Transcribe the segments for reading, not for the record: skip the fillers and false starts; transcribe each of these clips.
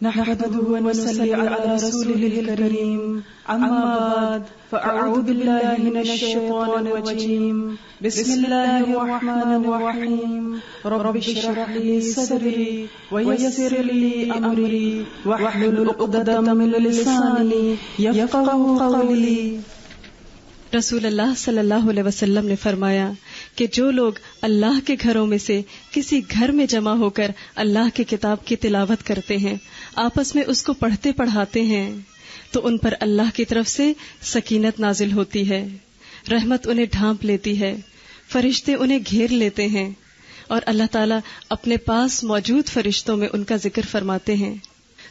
نحمده ونصلي على رسوله الكريم أما بعد فأعوذ بالله من الشيطان الرجيم بسم الله الرحمن الرحيم رب اشرح لي صدري ويسر لي أمري واحلل عقدة من لساني يفقهوا قولي۔ رسول اللہ صلی اللہ علیہ وسلم نے فرمایا کہ جو لوگ اللہ کے گھروں میں سے کسی گھر میں جمع ہو کر اللہ کی کتاب کی تلاوت کرتے ہیں، آپس میں اس کو پڑھتے پڑھاتے ہیں، تو ان پر اللہ کی طرف سے سکینت نازل ہوتی ہے، رحمت انہیں ڈھانپ لیتی ہے، فرشتے انہیں گھیر لیتے ہیں، اور اللہ تعالیٰ اپنے پاس موجود فرشتوں میں ان کا ذکر فرماتے ہیں۔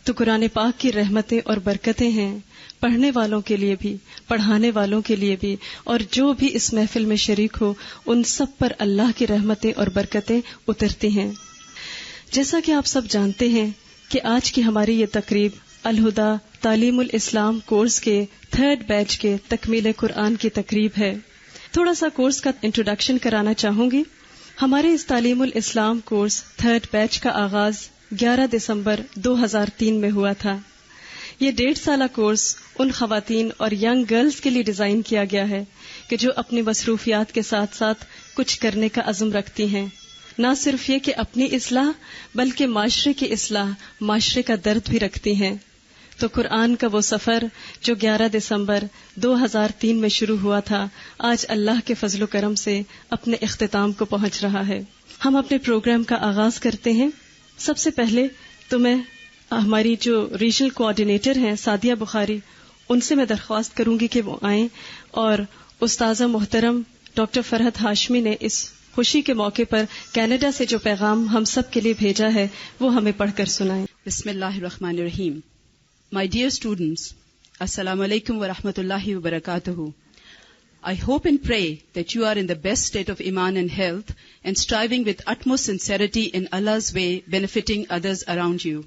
تو قرآن پاک کی رحمتیں اور برکتیں ہیں پڑھنے والوں کے لیے بھی، پڑھانے والوں کے لیے بھی، اور جو بھی اس محفل میں شریک ہو ان سب پر اللہ کی رحمتیں اور برکتیں اترتی ہیں۔ جیسا کہ آپ سب جانتے ہیں کہ آج کی ہماری یہ تقریب الہدیٰ تعلیم الاسلام کورس کے 3rd بیچ کے تکمیل قرآن کی تقریب ہے۔ تھوڑا سا کورس کا انٹروڈکشن کرانا چاہوں گی۔ ہمارے اس تعلیم الاسلام کورس 3rd بیچ کا آغاز 11 دسمبر 2003 میں ہوا تھا۔ یہ 1.5 سالہ کورس ان خواتین اور ینگ گرلز کے لیے ڈیزائن کیا گیا ہے کہ جو اپنی مصروفیات کے ساتھ ساتھ کچھ کرنے کا عزم رکھتی ہیں، نہ صرف یہ کہ اپنی اصلاح بلکہ معاشرے کی اصلاح، معاشرے کا درد بھی رکھتی ہیں۔ تو قرآن کا وہ سفر جو 11 دسمبر 2003 میں شروع ہوا تھا، آج اللہ کے فضل و کرم سے اپنے اختتام کو پہنچ رہا ہے۔ ہم اپنے پروگرام کا آغاز کرتے ہیں۔ سب سے پہلے تو میں ہماری جو ریجنل کوآرڈینیٹر ہیں سعدیہ بخاری، ان سے میں درخواست کروں گی کہ وہ آئیں اور استاذہ محترم ڈاکٹر فرحت ہاشمی نے اس خوشی کے موقع پر کینیڈا سے جو پیغام ہم سب کے لیے بھیجا ہے وہ ہمیں پڑھ کر سنائیں۔ بسم اللہ الرحمن الرحیم۔ My dear students, Assalamu alaikum wa rahmatullahi wa barakatuhu. I hope and pray that you are in the best state of iman and health and striving with utmost sincerity in Allah's way, benefiting others around you.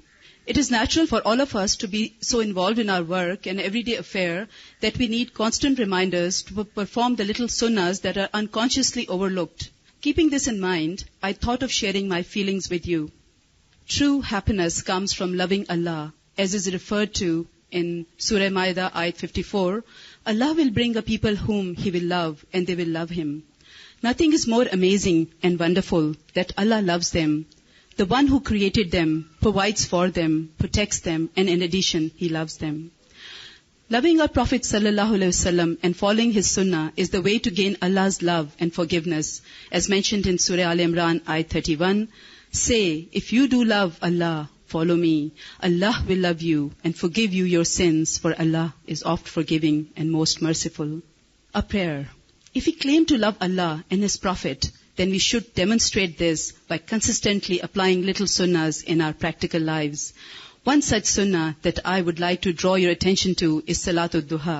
It is natural for all of us to be so involved in our work and everyday affair that we need constant reminders to perform the little sunnahs that are unconsciously overlooked. Keeping this in mind, I thought of sharing my feelings with you. True happiness comes from loving Allah, as is referred to in Surah Ma'idah, ayat 54. Allah will bring a people whom He will love, and they will love Him. Nothing is more amazing and wonderful that Allah loves them. The one who created them, provides for them, protects them, and in addition, He loves them. Loving our Prophet sallallahu alaihi wasallam and following his sunnah is the way to gain Allah's love and forgiveness. As mentioned in Surah Al Imran, ayat 31, say, if you do love Allah, follow me. Allah will love you and forgive you your sins, for Allah is oft forgiving and most merciful. A prayer. If we claim to love Allah and His Prophet, then we should demonstrate this by consistently applying little sunnahs in our practical lives. One such sunnah that I would like to draw your attention to is Salatul Duha.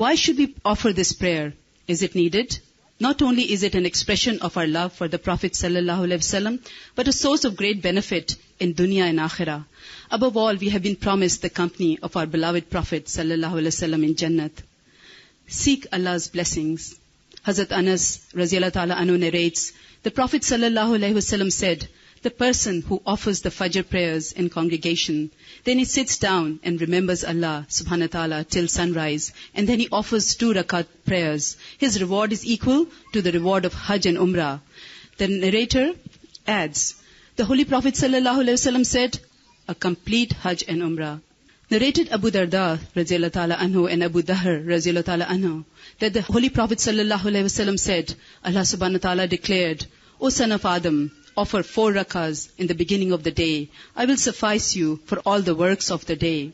Why should we offer this prayer? Is it needed? Not only is it an expression of our love for the Prophet sallallahu alaihi wasallam, but a source of great benefit in dunya and akhirah. Above all, we have been promised the company of our beloved Prophet sallallahu alaihi wasallam in Jannat. Seek Allah's blessings. Hazrat Anas Raziyallahu Ta'ala Anhu narrates, the Prophet sallallahu alaihi wasallam said, the person who offers the Fajr prayers in congregation, then he sits down and remembers Allah subhanahu wa ta'ala till sunrise, and then he offers 2 rakat prayers, his reward is equal to the reward of Hajj and Umrah. The narrator adds, the Holy Prophet sallallahu alaihi wasallam said, a complete Hajj and Umrah. Narrated Abu Darda Raziyallahu Ta'ala Anhu and Abu Dahr Raziyallahu Ta'ala Anhu that the Holy Prophet sallallahu alaihi wasallam said, Allah subhanahu wa ta'ala declared, O son of Adam, offer 4 rakas in the beginning of the day. I will suffice you for all the works of the day.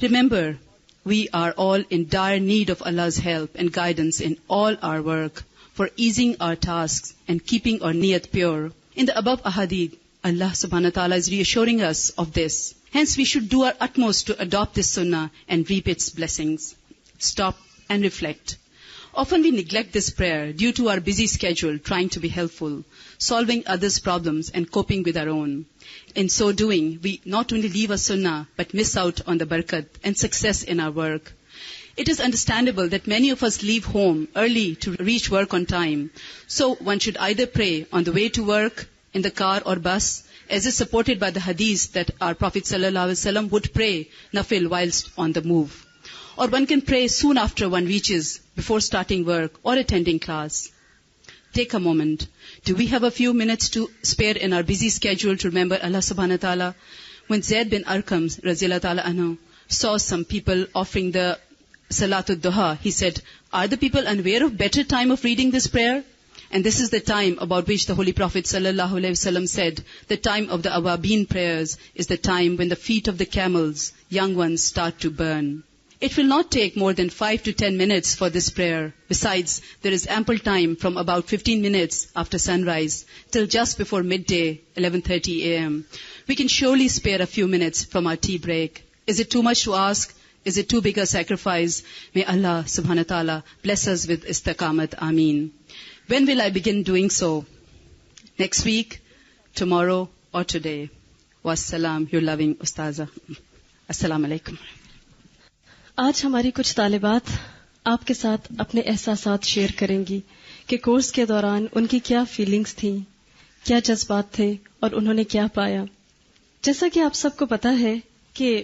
Remember, we are all in dire need of Allah's help and guidance in all our work, for easing our tasks and keeping our niyat pure. In the above ahadith, Allah subhanahu wa ta'ala is reassuring us of this. Hence, we should do our utmost to adopt this sunnah and reap its blessings. Stop and reflect. Often we neglect this prayer due to our busy schedule, trying to be helpful, solving others' problems and coping with our own. In so doing, we not only leave a sunnah, but miss out on the barakat and success in our work. It is understandable that many of us leave home early to reach work on time. So one should either pray on the way to work, in the car or bus, as is supported by the hadith that our Prophet ﷺ would pray nafil whilst on the move. Or one can pray soon after one reaches, before starting work or attending class. Take a moment. Do we have a few minutes to spare in our busy schedule to remember Allah subhanahu wa ta'ala? When Zayd bin Arqam radhiyallahu ta'ala anhu saw some people offering the Salatul Duha, he said, are the people unaware of better time of reading this prayer? And this is the time about which the Holy Prophet sallallahu alaihi wasallam said, the time of the awabin prayers is the time when the feet of the camels, young ones, start to burn. It will not take more than 5 to 10 minutes for this prayer. Besides, there is ample time from about 15 minutes after sunrise till just before midday, 11:30 a.m. We can surely spare a few minutes from our tea break. Is it too much to ask? Is it too big a sacrifice? May Allah subhanahu wa ta'ala bless us with istiqamat. Ameen. When will I begin doing so? Next week, tomorrow, or today? Wassalam, your loving Ustaza. Assalamu alaikum. آج ہماری کچھ طالبات آپ کے ساتھ اپنے احساسات share کریں گی کہ کورس کے دوران ان کی کیا فیلنگز تھیں، کیا جذبات تھے اور انہوں نے کیا پایا. جیسا کہ آپ سب کو پتا ہے کہ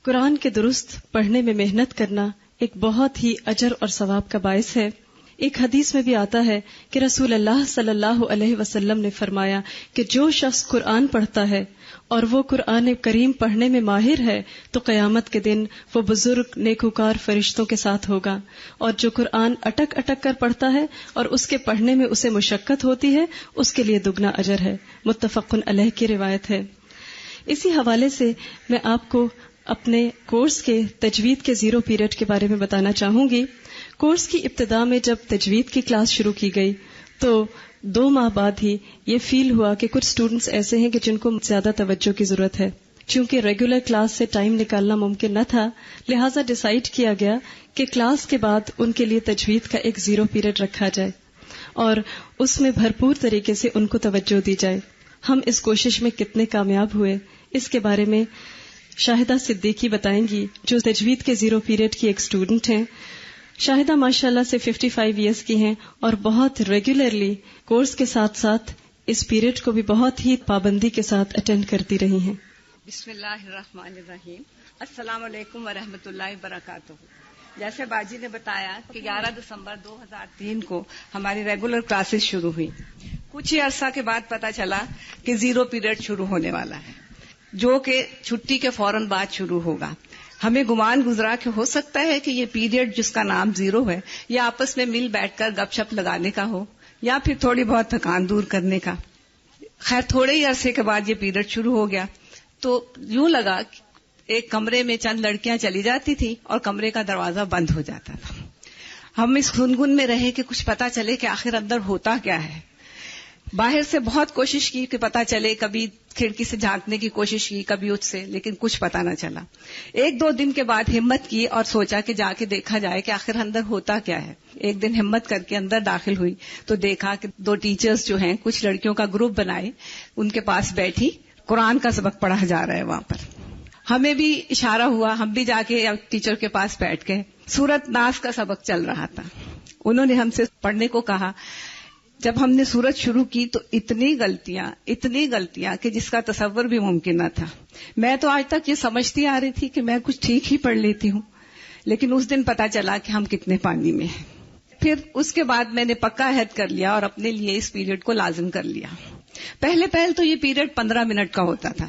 قرآن کے درست پڑھنے میں محنت کرنا ایک بہت ہی اجر اور ثواب کا باعث ہے. ایک حدیث میں بھی آتا ہے کہ رسول اللہ صلی اللہ علیہ وسلم نے فرمایا کہ جو شخص قرآن پڑھتا ہے اور وہ قرآن کریم پڑھنے میں ماہر ہے تو قیامت کے دن وہ بزرگ نیکوکار فرشتوں کے ساتھ ہوگا، اور جو قرآن اٹک اٹک کر پڑھتا ہے اور اس کے پڑھنے میں اسے مشقت ہوتی ہے اس کے لیے دگنا اجر ہے. متفق علیہ کی روایت ہے. اسی حوالے سے میں آپ کو اپنے کورس کے تجوید کے 0 پیریڈ کے بارے میں بتانا چاہوں گی. کورس کی ابتدا میں جب تجوید کی کلاس شروع کی گئی تو 2 ماہ بعد ہی یہ فیل ہوا کہ کچھ اسٹوڈنٹس ایسے ہیں کہ جن کو زیادہ توجہ کی ضرورت ہے. چونکہ ریگولر کلاس سے ٹائم نکالنا ممکن نہ تھا، لہٰذا ڈیسائیڈ کیا گیا کہ کلاس کے بعد ان کے لیے تجوید کا ایک 0 پیریڈ رکھا جائے اور اس میں بھرپور طریقے سے ان کو توجہ دی جائے. ہم اس کوشش میں کتنے کامیاب ہوئے اس کے بارے میں شاہدہ صدیقی بتائیں گی، جو تجوید کے 0 پیریڈ کی ایک اسٹوڈنٹ ہیں. شاہدہ ماشاءاللہ سے 55 ایئرس کی ہیں اور بہت ریگولرلی کورس کے ساتھ ساتھ اس پیریڈ کو بھی بہت ہی پابندی کے ساتھ اٹینڈ کرتی رہی ہیں. بسم اللہ الرحمن الرحیم. السلام علیکم ورحمۃ اللہ وبرکاتہ. جیسے باجی نے بتایا کہ 11 دسمبر 2003 کو ہماری ریگولر کلاسز شروع ہوئی. کچھ ہی عرصہ کے بعد پتہ چلا کہ 0 پیریڈ شروع ہونے والا ہے، جو کہ چھٹی کے فوراً بعد شروع ہوگا. ہمیں گمان گزرا کہ ہو سکتا ہے کہ یہ پیریڈ جس کا نام 0 ہے یہ آپس میں مل بیٹھ کر گپ شپ لگانے کا ہو یا پھر تھوڑی بہت تھکان دور کرنے کا. خیر تھوڑے ہی عرصے کے بعد یہ پیریڈ شروع ہو گیا تو یوں لگا کہ ایک کمرے میں چند لڑکیاں چلی جاتی تھی اور کمرے کا دروازہ بند ہو جاتا تھا. ہم اس گنگن میں رہے کہ کچھ پتا چلے کہ آخر اندر ہوتا کیا ہے. باہر سے بہت کوشش کی کہ پتا چلے، کبھی کھڑکی سے جھانکنے کی کوشش کی، کبھی اس سے، لیکن کچھ پتا نہ چلا. 1-2 دن کے بعد ہمت کی اور سوچا کہ جا کے دیکھا جائے کہ آخر اندر ہوتا کیا ہے. ایک دن ہمت کر کے اندر داخل ہوئی تو دیکھا کہ 2 ٹیچرز جو ہیں کچھ لڑکیوں کا گروپ بنائے ان کے پاس بیٹھی قرآن کا سبق پڑھا جا رہا ہے. وہاں پر ہمیں بھی اشارہ ہوا، ہم بھی جا کے ٹیچر کے پاس بیٹھ گئے. سورت ناس کا سبق چل رہا تھا. انہوں نے ہم سے پڑھنے کو کہا. جب ہم نے سورت شروع کی تو اتنی غلطیاں کہ جس کا تصور بھی ممکن نہ تھا. میں تو آج تک یہ سمجھتی آ رہی تھی کہ میں کچھ ٹھیک ہی پڑھ لیتی ہوں، لیکن اس دن پتا چلا کہ ہم کتنے پانی میں ہیں. پھر اس کے بعد میں نے پکا عہد کر لیا اور اپنے لیے اس پیریڈ کو لازم کر لیا. پہلے تو یہ پیریڈ 15 منٹ کا ہوتا تھا،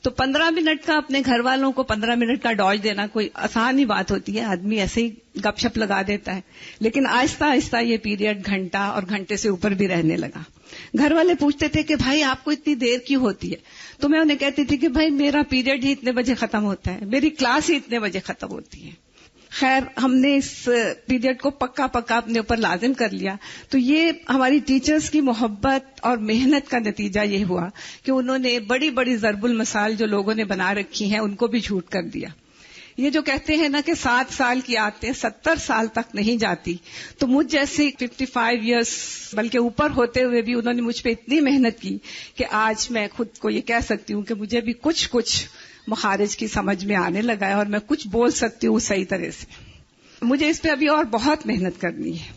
تو 15 منٹ کا اپنے گھر والوں کو 15 منٹ کا ڈاج دینا کوئی آسان ہی بات ہوتی ہے، آدمی ایسے ہی گپ شپ لگا دیتا ہے. لیکن آہستہ آہستہ یہ پیریڈ گھنٹہ اور گھنٹے سے اوپر بھی رہنے لگا. گھر والے پوچھتے تھے کہ بھائی آپ کو اتنی دیر کیوں ہوتی ہے؟ تو میں انہیں کہتی تھی کہ بھائی میرا پیریڈ ہی اتنے بجے ختم ہوتا ہے، میری کلاس ہی اتنے بجے ختم ہوتی ہے. خیر ہم نے اس پیریڈ کو پکا اپنے اوپر لازم کر لیا. تو یہ ہماری ٹیچرز کی محبت اور محنت کا نتیجہ یہ ہوا کہ انہوں نے بڑی بڑی ضرب المثال جو لوگوں نے بنا رکھی ہیں ان کو بھی جھوٹ کر دیا. یہ جو کہتے ہیں نا کہ 7 سال کی عادتیں 70 سال تک نہیں جاتی، تو مجھ جیسے 55 ایئرس بلکہ اوپر ہوتے ہوئے بھی انہوں نے مجھ پہ اتنی محنت کی کہ آج میں خود کو یہ کہہ سکتی ہوں کہ مجھے بھی کچھ مخارج کی سمجھ میں آنے لگا ہے اور میں کچھ بول سکتی ہوں صحیح طرح سے. مجھے اس پہ ابھی اور بہت محنت کرنی ہے.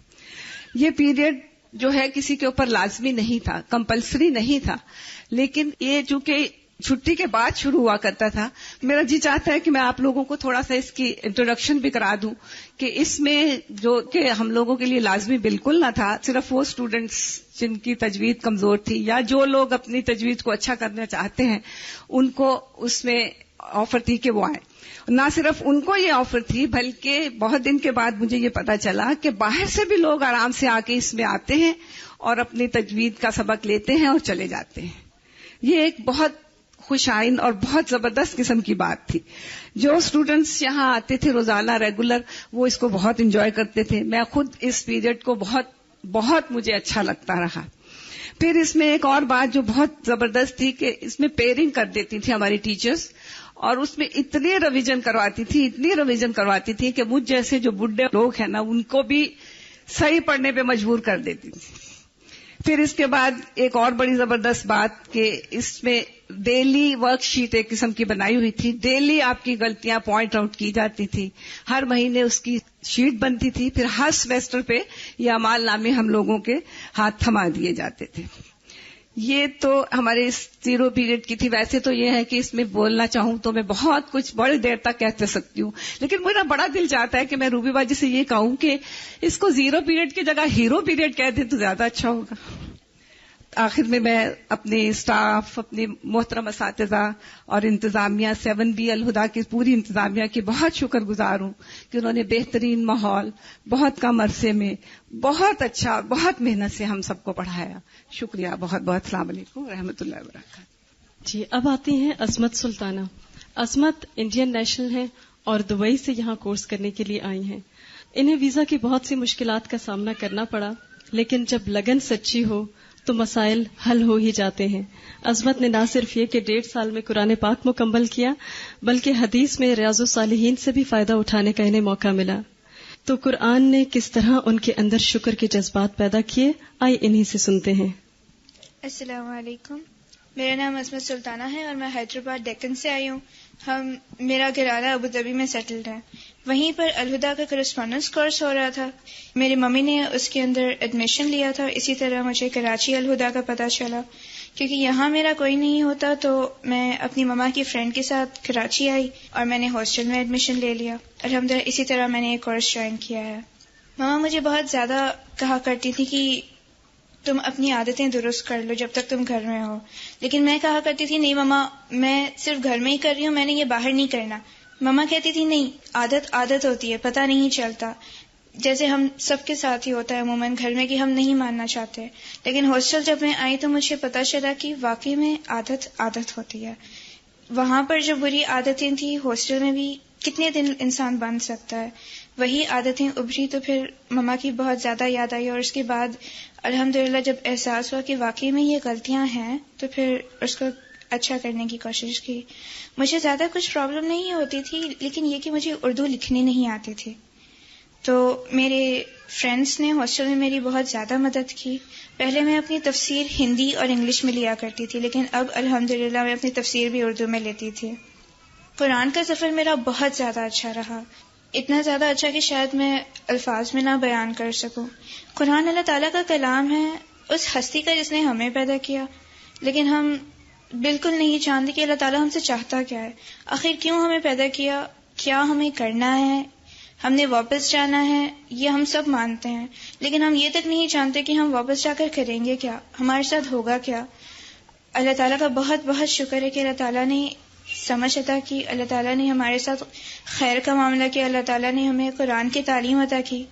یہ پیریڈ جو ہے کسی کے اوپر لازمی نہیں تھا، کمپلسری نہیں تھا، لیکن یہ چونکہ چھٹی کے بعد شروع ہوا کرتا تھا، میرا جی چاہتا ہے کہ میں آپ لوگوں کو تھوڑا سا اس کی انٹروڈکشن بھی کرا دوں کہ اس میں جو کہ ہم لوگوں کے لیے لازمی بالکل نہ تھا، صرف وہ اسٹوڈنٹس جن کی تجوید کمزور تھی یا جو لوگ اپنی تجوید کو اچھا کرنا چاہتے ہیں ان کو اس میں آفر تھی کہ وہ آئیں. نہ صرف ان کو یہ آفر تھی بلکہ بہت دن کے بعد مجھے یہ پتا چلا کہ باہر سے بھی لوگ آرام سے آ کے اس میں آتے ہیں اور اپنی تجوید کا سبق لیتے ہیں اور چلے جاتے ہیں. یہ ایک بہت خوش آئین اور بہت زبردست قسم کی بات تھی. جو اسٹوڈنٹس یہاں آتے تھے روزانہ ریگولر، وہ اس کو بہت انجوائے کرتے تھے. میں خود اس پیریڈ کو بہت مجھے اچھا لگتا رہا. پھر اس میں ایک اور بات جو بہت زبردست تھی کہ اس میں پیئرنگ کر دیتی تھی ہماری ٹیچرز، اور اس میں اتنی ریویژن کرواتی تھی کہ مجھ جیسے جو بڈھے لوگ ہیں نا ان کو بھی صحیح پڑھنے پہ مجبور کر دیتی تھی. پھر اس کے بعد ایک اور بڑی زبردست بات کہ اس میں ڈیلی ورک شیٹ ایک قسم کی بنائی ہوئی تھی. ڈیلی آپ کی غلطیاں پوائنٹ آؤٹ کی جاتی تھی، ہر مہینے اس کی شیٹ بنتی تھی. پھر ہر سیمسٹر پہ یہ اعمال نامے ہم لوگوں کے ہاتھ تھما دیے جاتے تھے. یہ تو ہمارے اس 0 پیریڈ کی تھی. ویسے تو یہ ہے کہ اس میں بولنا چاہوں تو میں بہت کچھ بڑی دیر تک کہہ سکتی ہوں، لیکن میرا بڑا دل چاہتا ہے کہ میں روبی باجی سے یہ کہوں کہ اس کو 0 پیریڈ کی جگہ ہیرو پیریڈ کہہ دیں تو زیادہ اچھا ہوگا. آخر میں اپنے اسٹاف، اپنے محترم اساتذہ اور انتظامیہ 7B الہدا کی پوری انتظامیہ کی بہت شکر گزار ہوں کہ انہوں نے بہترین ماحول بہت کم عرصے میں بہت اچھا بہت محنت سے ہم سب کو پڑھایا. شکریہ بہت بہت. السلام علیکم و رحمۃ اللہ وبرکاتہ. جی اب آتی ہیں عصمت سلطانہ. عصمت انڈین نیشنل ہیں اور دبئی سے یہاں کورس کرنے کے لیے آئی ہیں. انہیں ویزا کی بہت سی مشکلات کا سامنا کرنا پڑا، لیکن جب لگن سچی ہو تو مسائل حل ہو ہی جاتے ہیں. عصمت نے نہ صرف یہ کہ 1.5 سال میں قرآن پاک مکمل کیا، بلکہ حدیث میں ریاض الصالحین سے بھی فائدہ اٹھانے کا انہیں موقع ملا. تو قرآن نے کس طرح ان کے اندر شکر کے جذبات پیدا کیے، آئے انہی سے سنتے ہیں. السلام علیکم، میرا نام عصمت سلطانہ ہے اور میں حیدرآباد ڈیکن سے آئی ہوں. میرا گھرانہ ابوظہبی میں سیٹلڈ ہے. وہیں پر الہدا کا کرسپونڈنس کورس ہو رہا تھا. میری ممی نے اس کے اندر ایڈمیشن لیا تھا. اسی طرح مجھے کراچی الہدا کا پتہ چلا. کیونکہ یہاں میرا کوئی نہیں ہوتا تو میں اپنی مما کی فرینڈ کے ساتھ کراچی آئی اور میں نے ہاسٹل میں ایڈمیشن لے لیا. الحمدللہ اسی طرح میں نے یہ کورس جوائن کیا ہے. مما مجھے بہت زیادہ کہا کرتی تھی کہ تم اپنی عادتیں درست کر لو جب تک تم گھر میں ہو، لیکن میں کہا کرتی تھی نہیں مما، میں صرف گھر میں ہی کر رہی ہوں، میں نے یہ باہر نہیں کرنا. مما کہتی تھی نہیں، عادت ہوتی ہے، پتہ نہیں چلتا. جیسے ہم سب کے ساتھ ہی ہوتا ہے عموماً گھر میں کہ ہم نہیں ماننا چاہتے، لیکن ہاسٹل جب میں آئی تو مجھے پتہ چلا کہ واقعی میں عادت ہوتی ہے. وہاں پر جو بری عادتیں تھیں ہاسٹل میں بھی کتنے دن انسان بن سکتا ہے. وہی عادتیں ابھری تو پھر مما کی بہت زیادہ یاد آئی، اور اس کے بعد الحمدللہ جب احساس ہوا کہ واقعی میں یہ غلطیاں ہیں تو پھر اس کو اچھا کرنے کی کوشش کی. مجھے زیادہ کچھ پرابلم نہیں ہوتی تھی، لیکن یہ کہ مجھے اردو لکھنی نہیں آتی تھی. تو میرے فرینڈس نے ہاسٹل میں میری بہت زیادہ مدد کی. پہلے میں اپنی تفسیر ہندی اور انگلش میں لیا کرتی تھی، لیکن اب الحمدللہ میں اپنی تفسیر بھی اردو میں لیتی تھی. قرآن کا سفر میرا بہت زیادہ اچھا رہا، اتنا زیادہ اچھا کہ شاید میں الفاظ میں نہ بیان کر سکوں. قرآن اللہ تعالیٰ کا کلام ہے، اس ہستی کا جس نے ہمیں پیدا کیا، لیکن ہم بالکل نہیں جانتے کہ اللہ تعالیٰ ہم سے چاہتا کیا ہے. آخر کیوں ہمیں پیدا کیا، کیا ہمیں کرنا ہے، ہم نے واپس جانا ہے، یہ ہم سب مانتے ہیں، لیکن ہم یہ تک نہیں جانتے کہ ہم واپس جا کر کریں گے کیا، ہمارے ساتھ ہوگا کیا. اللہ تعالیٰ کا بہت بہت شکر ہے کہ اللہ تعالیٰ نے سمجھ عطا کی، اللہ تعالیٰ نے ہمارے ساتھ خیر کا معاملہ کیا، اللہ تعالیٰ نے ہمیں قرآن کی تعلیم عطا کی.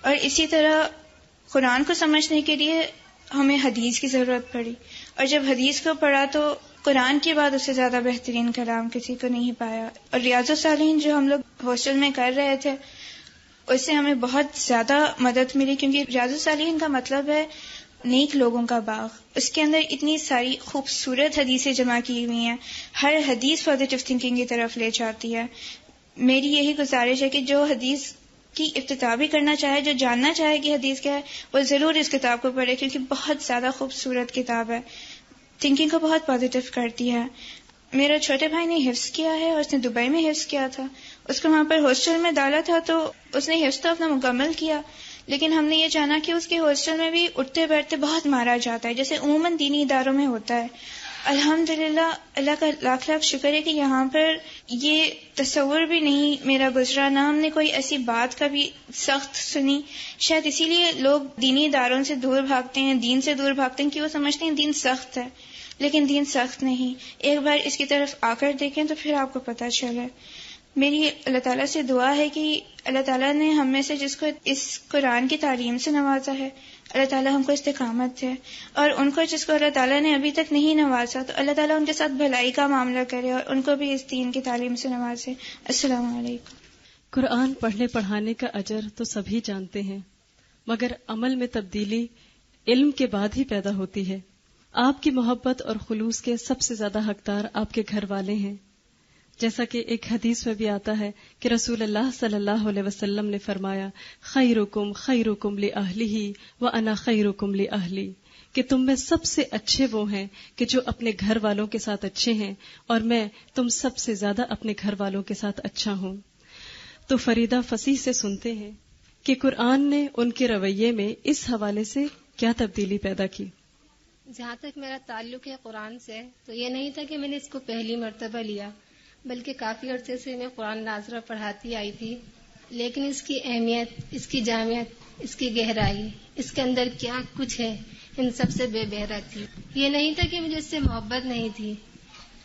اور اسی طرح قرآن کو سمجھنے کے لیے ہمیں حدیث کی ضرورت پڑی، اور جب حدیث کو پڑھا تو قرآن کے بعد اس سے زیادہ بہترین کلام کسی کو نہیں پایا. اور ریاض الصالحین جو ہم لوگ ہاسٹل میں کر رہے تھے اس سے ہمیں بہت زیادہ مدد ملی، کیونکہ ریاض الصالحین کا مطلب ہے نیک لوگوں کا باغ. اس کے اندر اتنی ساری خوبصورت حدیثیں جمع کی ہوئی ہیں، ہر حدیث پازیٹیو تھنکنگ کی طرف لے جاتی ہے. میری یہی گزارش ہے کہ جو حدیث کی افتتاح بھی کرنا چاہے، جو جاننا چاہے کہ حدیث کیا ہے، وہ ضرور اس کتاب کو پڑھے، کیونکہ بہت زیادہ خوبصورت کتاب ہے، تھنکنگ کو بہت پازیٹیو کرتی ہے. میرا چھوٹے بھائی نے حفظ کیا ہے اور اس نے دبئی میں حفظ کیا تھا. اس کو وہاں پر ہاسٹل میں ڈالا تھا تو اس نے حفظ تو اپنا مکمل کیا، لیکن ہم نے یہ جانا کہ اس کے ہاسٹل میں بھی اٹھتے بیٹھتے بہت مارا جاتا ہے، جیسے عموماً دینی اداروں میں ہوتا ہے. الحمدللہ اللہ کا لاکھ لاکھ شکر ہے کہ یہاں پر یہ تصور بھی نہیں میرا گزرا، نہ ہم نے کوئی ایسی بات کبھی سخت سنی. شاید اسی لیے لوگ دینی اداروں سے دور بھاگتے ہیں، دین سے دور بھاگتے ہیں، کہ وہ سمجھتے ہیں دین سخت ہے، لیکن دین سخت نہیں. ایک بار اس کی طرف آ کر دیکھیں تو پھر آپ کو پتہ چلے. میری اللہ تعالیٰ سے دعا ہے کہ اللہ تعالیٰ نے ہم میں سے جس کو اس قرآن کی تعلیم سے نوازا ہے، اللہ تعالیٰ ہم کو استقامت ہے، اور ان کو جس کو اللہ تعالیٰ نے ابھی تک نہیں نوازا تو اللہ تعالیٰ ان کے ساتھ بھلائی کا معاملہ کرے اور ان کو بھی اس دین کی تعلیم سے نوازے. السلام علیکم. قرآن پڑھنے پڑھانے کا اجر تو سبھی جانتے ہیں، مگر عمل میں تبدیلی علم کے بعد ہی پیدا ہوتی ہے. آپ کی محبت اور خلوص کے سب سے زیادہ حقدار آپ کے گھر والے ہیں. جیسا کہ ایک حدیث میں بھی آتا ہے کہ رسول اللہ صلی اللہ علیہ وسلم نے فرمایا، خیرکم خیرکم لأہلہ وأنا خیرکم لأہلی، کہ تم میں سب سے اچھے وہ ہیں کہ جو اپنے گھر والوں کے ساتھ اچھے ہیں، اور میں تم سب سے زیادہ اپنے گھر والوں کے ساتھ اچھا ہوں. تو فریدہ فصیح سے سنتے ہیں کہ قرآن نے ان کے رویے میں اس حوالے سے کیا تبدیلی پیدا کی. جہاں تک میرا تعلق ہے قرآن سے، تو یہ نہیں تھا کہ میں نے اس کو پہلی مرتبہ لیا، بلکہ کافی عرصے سے میں قرآن ناظرہ پڑھاتی آئی تھی. لیکن اس کی اہمیت، اس کی جامعیت، اس کی گہرائی، اس کے اندر کیا کچھ ہے، ان سب سے بے بہرا تھی. یہ نہیں تھا کہ مجھے اس سے محبت نہیں تھی،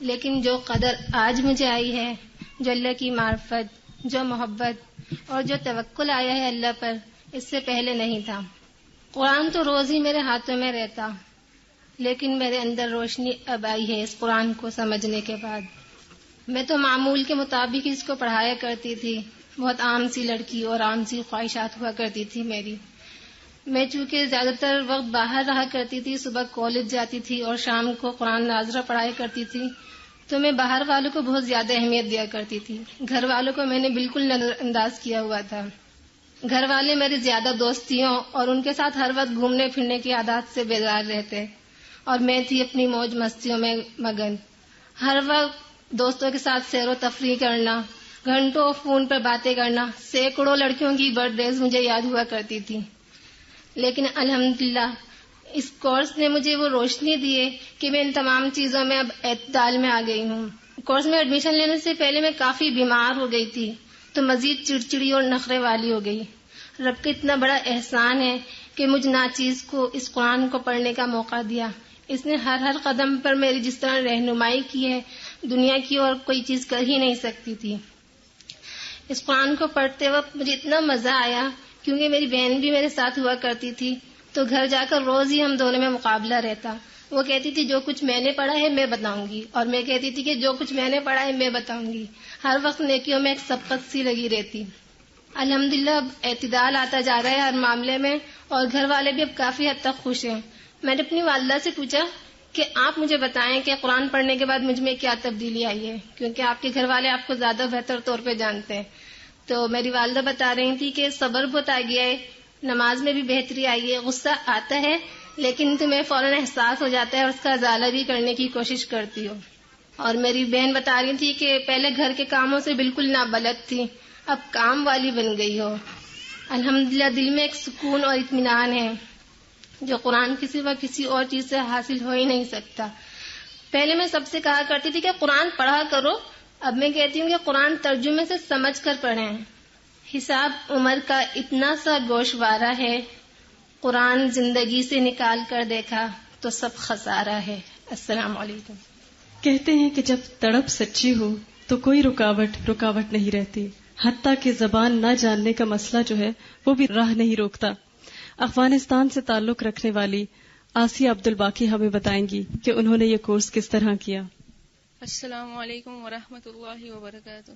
لیکن جو قدر آج مجھے آئی ہے، جو اللہ کی معرفت، جو محبت اور جو توکل آیا ہے اللہ پر، اس سے پہلے نہیں تھا. قرآن تو روز ہی میرے ہاتھوں میں رہتا، لیکن میرے اندر روشنی اب آئی ہے اس قرآن کو سمجھنے کے بعد. میں تو معمول کے مطابق اس کو پڑھایا کرتی تھی، بہت عام سی لڑکی اور عام سی خواہشات ہوا کرتی تھی میری. میں چونکہ زیادہ تر وقت باہر رہا کرتی تھی، صبح کالج جاتی تھی اور شام کو قرآن ناظرہ پڑھایا کرتی تھی، تو میں باہر والوں کو بہت زیادہ اہمیت دیا کرتی تھی. گھر والوں کو میں نے بالکل نظر انداز کیا ہوا تھا. گھر والے میری زیادہ دوستیوں اور ان کے ساتھ ہر وقت گھومنے پھرنے کی عادات سے بیزار رہتے، اور میں تھی اپنی موج مستیوں میں مگن. ہر وقت دوستوں کے ساتھ سیر و تفریح کرنا، گھنٹوں فون پر باتیں کرنا، سینکڑوں لڑکیوں کی برتھ ڈیز مجھے یاد ہوا کرتی تھی. لیکن الحمدللہ اس کورس نے مجھے وہ روشنی دی ہے کہ میں ان تمام چیزوں میں اب اعتدال میں آ گئی ہوں. کورس میں ایڈمیشن لینے سے پہلے میں کافی بیمار ہو گئی تھی، تو مزید چڑچڑی اور نخرے والی ہو گئی. رب کا اتنا بڑا احسان ہے کہ مجھ ناچیز کو اس قرآن کو پڑھنے کا موقع دیا. اس نے ہر قدم پر میری جس طرح رہنمائی کی ہے، دنیا کی اور کوئی چیز کر ہی نہیں سکتی تھی. اس قرآن کو پڑھتے وقت مجھے اتنا مزہ آیا، کیونکہ میری بہن بھی میرے ساتھ ہوا کرتی تھی، تو گھر جا کر روز ہی ہم دونوں میں مقابلہ رہتا. وہ کہتی تھی جو کچھ میں نے پڑھا ہے میں بتاؤں گی، اور میں کہتی تھی کہ جو کچھ میں نے پڑھا ہے میں بتاؤں گی. ہر وقت نیکیوں میں ایک سبقت سی لگی رہتی. الحمدللہ اب اعتدال آتا جا رہا ہے ہر معاملے میں، اور گھر والے بھی اب کافی حد تک خوش ہیں. میں نے اپنی والدہ سے پوچھا کہ آپ مجھے بتائیں کہ قرآن پڑھنے کے بعد مجھ میں کیا تبدیلی آئی ہے، کیونکہ آپ کے گھر والے آپ کو زیادہ بہتر طور پہ جانتے ہیں. تو میری والدہ بتا رہی تھی کہ صبر بہت آ گیا ہے، نماز میں بھی بہتری آئی ہے، غصہ آتا ہے لیکن تمہیں فوراً احساس ہو جاتا ہے اور اس کا ازالہ بھی کرنے کی کوشش کرتی ہو. اور میری بہن بتا رہی تھی کہ پہلے گھر کے کاموں سے بالکل نابلد تھی، اب کام والی بن گئی ہو. الحمدللہ دل میں ایک سکون اور اطمینان ہے جو قرآن کے سوا کسی اور چیز سے حاصل ہو ہی نہیں سکتا. پہلے میں سب سے کہا کرتی تھی کہ قرآن پڑھا کرو، اب میں کہتی ہوں کہ قرآن ترجمے سے سمجھ کر پڑھیں. حساب عمر کا اتنا سا گوشوارہ ہے، قرآن زندگی سے نکال کر دیکھا تو سب خسارہ ہے. السلام علیکم. کہتے ہیں کہ جب تڑپ سچی ہو تو کوئی رکاوٹ نہیں رہتی، حتیٰ کہ زبان نہ جاننے کا مسئلہ جو ہے وہ بھی راہ نہیں روکتا. افغانستان سے تعلق رکھنے والی آسیہ عبدالباقی ہمیں بتائیں گی کہ انہوں نے یہ کورس کس طرح کیا. السلام علیکم ورحمۃ اللہ وبرکاتہ.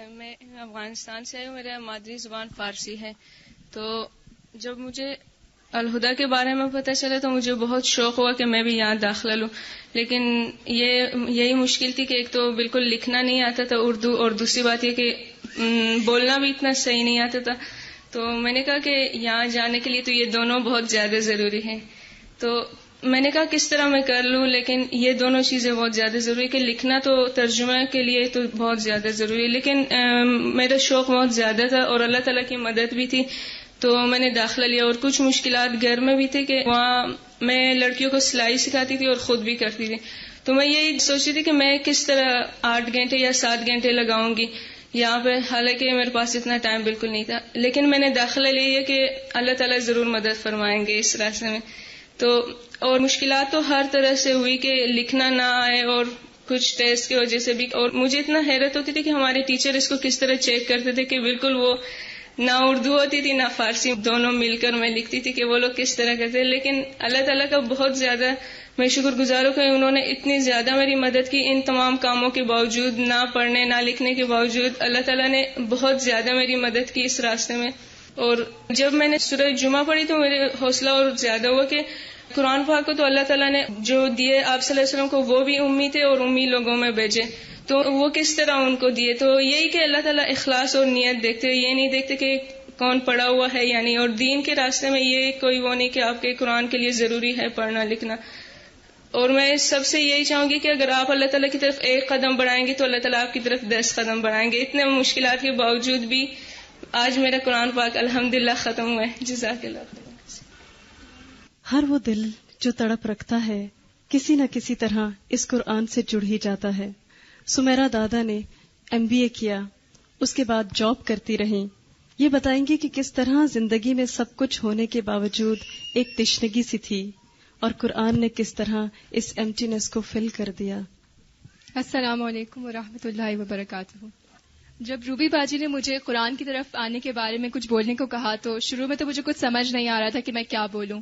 میں افغانستان سے آئی ہوں، میرا مادری زبان فارسی ہے. تو جب مجھے الہدا کے بارے میں پتہ چلا تو مجھے بہت شوق ہوا کہ میں بھی یہاں داخلہ لوں. لیکن یہی مشکل تھی کہ ایک تو بالکل لکھنا نہیں آتا تھا اردو، اور دوسری بات یہ کہ بولنا بھی اتنا صحیح نہیں آتا تھا. تو میں نے کہا کہ یہاں جانے کے لیے تو یہ دونوں بہت زیادہ ضروری ہیں. تو میں نے کہا کس طرح میں کر لوں، لیکن یہ دونوں چیزیں بہت زیادہ ضروری کہ لکھنا تو ترجمہ کے لیے تو بہت زیادہ ضروری ہے، لیکن میرا شوق بہت زیادہ تھا اور اللہ تعالیٰ کی مدد بھی تھی. تو میں نے داخلہ لیا. اور کچھ مشکلات گھر میں بھی تھے کہ وہاں میں لڑکیوں کو سلائی سکھاتی تھی اور خود بھی کرتی تھی. تو میں یہی سوچتی تھی کہ میں کس طرح 8 گھنٹے یا 7 گھنٹے لگاؤں گی یہاں پہ، حالانکہ میرے پاس اتنا ٹائم بالکل نہیں تھا. لیکن میں نے داخلہ لیا کہ اللہ تعالیٰ ضرور مدد فرمائیں گے اس راستے میں. تو اور مشکلات تو ہر طرح سے ہوئی کہ لکھنا نہ آئے اور کچھ ٹیسٹ کی وجہ سے بھی. اور مجھے اتنا حیرت ہوتی تھی کہ ہمارے ٹیچر اس کو کس طرح چیک کرتے تھے کہ بالکل وہ نہ اردو ہوتی تھی نہ فارسی، دونوں مل کر میں لکھتی تھی کہ وہ لوگ کس طرح کرتے ہیں. لیکن اللہ تعالیٰ کا بہت زیادہ میں شکر گزار ہوں کہ انہوں نے اتنی زیادہ میری مدد کی. ان تمام کاموں کے باوجود، نہ پڑھنے نہ لکھنے کے باوجود، اللہ تعالیٰ نے بہت زیادہ میری مدد کی اس راستے میں. اور جب میں نے سورہ جمعہ پڑھی تو میرے حوصلہ اور زیادہ ہوا کہ قرآن پاک کو تو اللہ تعالیٰ نے جو دیے آپ صلی اللہ علیہ وسلم کو، وہ بھی امی تھے اور امی لوگوں میں بھیجے، تو وہ کس طرح ان کو دیے. تو یہی کہ اللہ تعالیٰ اخلاص اور نیت دیکھتے، یہ نہیں دیکھتے کہ کون پڑھا ہوا ہے یا نہیں. اور دین کے راستے میں یہ کوئی وہ نہیں کہ آپ کے قرآن کے لیے ضروری ہے پڑھنا لکھنا. اور میں سب سے یہی چاہوں گی کہ اگر آپ اللہ تعالیٰ کی طرف 1 قدم بڑھائیں گے تو اللہ تعالیٰ آپ کی طرف 10 قدم بڑھائیں گے. اتنے مشکلات کے باوجود بھی آج میرا قرآن پاک الحمدللہ ختم ہوا ہے. جزاک اللہ خیر. ہر وہ دل جو تڑپ رکھتا ہے کسی نہ کسی طرح اس قرآن سے جڑ ہی جاتا ہے. سمیرا دادا نے MBA کیا، اس کے بعد جاب کرتی رہیں. یہ بتائیں گے کہ کس طرح زندگی میں سب کچھ ہونے کے باوجود ایک تشنگی سی تھی اور قرآن نے کس طرح اس ایمٹینس کو فل کر دیا. السلام علیکم ورحمۃ اللہ وبرکاتہ. جب روبی باجی نے مجھے قرآن کی طرف آنے کے بارے میں کچھ بولنے کو کہا تو شروع میں تو مجھے کچھ سمجھ نہیں آ رہا تھا کہ میں کیا بولوں.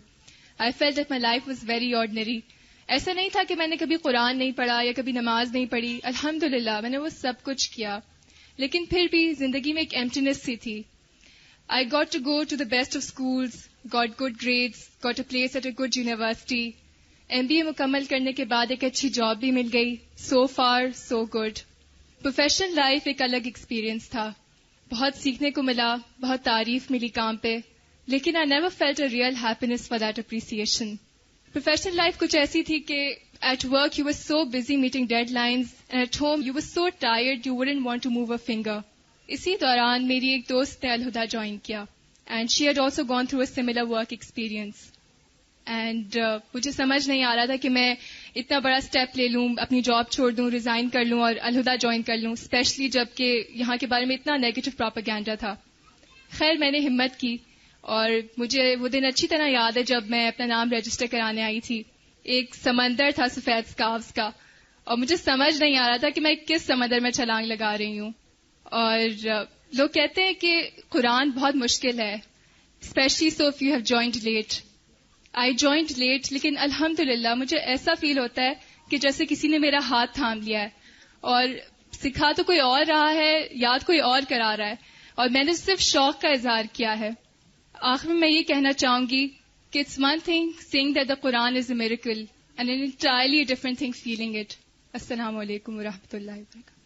I felt that my life was very ordinary. ایسا نہیں تھا کہ میں نے کبھی قرآن نہیں پڑھا یا کبھی نماز نہیں پڑھی، الحمدللہ میں نے وہ سب کچھ کیا، لیکن پھر بھی زندگی میں ایک ایمٹینس سی تھی. I got to go to the best of schools, got good grades, got a place at a good university. MBA مکمل کرنے کے بعد ایک اچھی جاب بھی مل گئی. So far, so good. Professional life ایک الگ ایکسپیرئنس تھا. بہت سیکھنے کو ملا، بہت تعریف ملی کام پہ، لیکن I never felt a real happiness for that appreciation. Professional life کچھ ایسی تھی کہ at work you were so busy meeting deadlines and at home you were so tired you wouldn't want to move a finger. اسی دوران میری ایک دوست نے الہدا جوائن کیا and she had also gone through a similar work experience. And مجھے سمجھ نہیں آ رہا تھا کہ میں اتنا بڑا اسٹیپ لے لوں، اپنی جاب چھوڑ دوں، ریزائن کر لوں اور الہدا جوائن کر لوں، اسپیشلی جب کہ یہاں کے بارے میں اتنا نیگیٹو پروپیگینڈا تھا. خیر میں نے ہمت کی اور مجھے وہ دن اچھی طرح یاد ہے جب میں اپنا نام رجسٹر کرانے آئی تھی. ایک سمندر تھا سفید اسکارفز کا اور مجھے سمجھ نہیں آ رہا تھا کہ میں کس سمندر میں چھلانگ لگا رہی ہوں. اور لوگ کہتے ہیں کہ قرآن بہت مشکل ہے، especially so if you have joined late. I joined late, لیکن الحمدللہ مجھے ایسا فیل ہوتا ہے کہ جیسے کسی نے میرا ہاتھ تھام لیا ہے اور سکھا تو کوئی اور رہا ہے، یاد کوئی اور کرا رہا ہے، اور میں نے صرف شوق کا اظہار کیا ہے. آخر میں یہ کہنا چاہوں گی کہ it's one thing seeing that the Quran is a miracle and an entirely different thing feeling it. السلام علیکم ورحمۃ اللہ وبرکاتہ.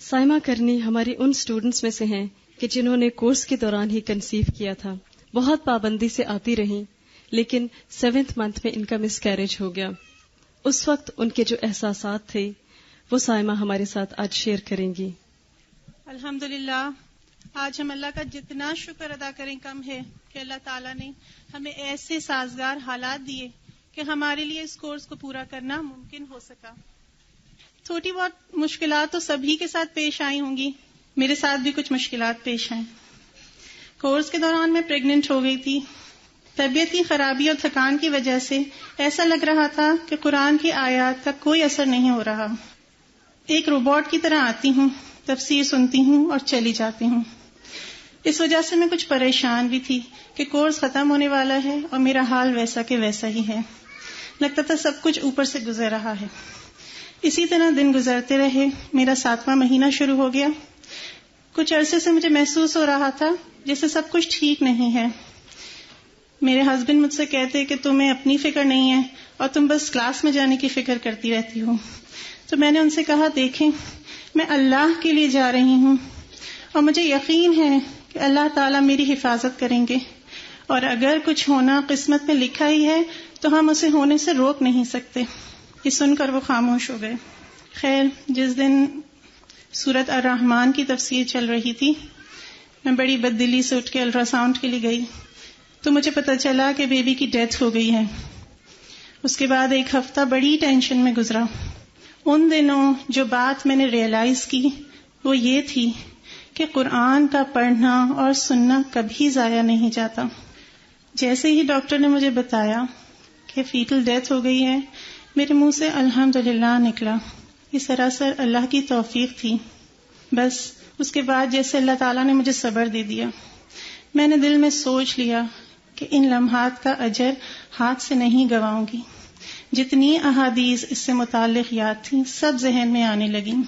سائمہ کرنی ہماری ان سٹوڈنٹس میں سے ہیں کہ جنہوں نے کورس کے دوران ہی کنسیو کیا تھا. بہت پابندی سے آتی رہیں لیکن 7th منتھ میں ان کا مس کیریج ہو گیا. اس وقت ان کے جو احساسات تھے وہ سائمہ ہمارے ساتھ آج شیئر کریں گی. الحمدللہ آج ہم اللہ کا جتنا شکر ادا کریں کم ہے کہ اللہ تعالیٰ نے ہمیں ایسے سازگار حالات دیے کہ ہمارے لیے اس کورس کو پورا کرنا ممکن ہو سکا. تھوڑی بہت مشکلات تو سبھی کے ساتھ پیش آئی ہوں گی، میرے ساتھ بھی کچھ مشکلات پیش آئیں. کورس کے دوران میں پریگننٹ ہو گئی تھی. طبیعت کی خرابی اور تھکان کی وجہ سے ایسا لگ رہا تھا کہ قرآن کی آیات کا کوئی اثر نہیں ہو رہا. ایک روبوٹ کی طرح آتی ہوں، تفسیر سنتی ہوں اور چلی جاتی ہوں. اس وجہ سے میں کچھ پریشان بھی تھی کہ کورس ختم ہونے والا ہے اور میرا حال ویسا کہ ویسا ہی ہے. لگتا تھا سب کچھ اوپر سے گزر رہا ہے. اسی طرح دن گزرتے رہے. میرا 7واں مہینہ شروع ہو گیا. کچھ عرصے سے مجھے محسوس ہو رہا تھا جیسے سب کچھ ٹھیک نہیں ہے. میرے ہسبینڈ مجھ سے کہتے کہ تمہیں اپنی فکر نہیں ہے اور تم بس کلاس میں جانے کی فکر کرتی رہتی ہو. تو میں نے ان سے کہا دیکھیں میں اللہ کے لیے جا رہی ہوں اور مجھے یقین ہے کہ اللہ تعالیٰ میری حفاظت کریں گے اور اگر کچھ ہونا قسمت میں لکھا ہی ہے تو ہم اسے ہونے سے روک نہیں سکتے. یہ سن کر وہ خاموش ہو گئے. خیر جس دن سورۃ الرحمن کی تفسیر چل رہی تھی میں بڑی بددلی سے اٹھ کے الٹرا ساؤنڈ کے لیے گئی تو مجھے پتا چلا کہ بیبی کی ڈیتھ ہو گئی ہے. اس کے بعد ایک ہفتہ بڑی ٹینشن میں گزرا. ان دنوں جو بات میں نے ریئلائز کی وہ یہ تھی کہ قرآن کا پڑھنا اور سننا کبھی ضائع نہیں جاتا. جیسے ہی ڈاکٹر نے مجھے بتایا کہ فیٹل ڈیتھ ہو گئی ہے, میرے منہ سے الحمدللہ نکلا. یہ سراسر اللہ کی توفیق تھی. بس اس کے بعد جیسے اللہ تعالیٰ نے مجھے صبر دے دیا, میں نے دل میں سوچ لیا کہ ان لمحات کا اجر ہاتھ سے نہیں گنواؤں گی. جتنی احادیث اس سے متعلق یاد تھیں سب ذہن میں آنے لگیں.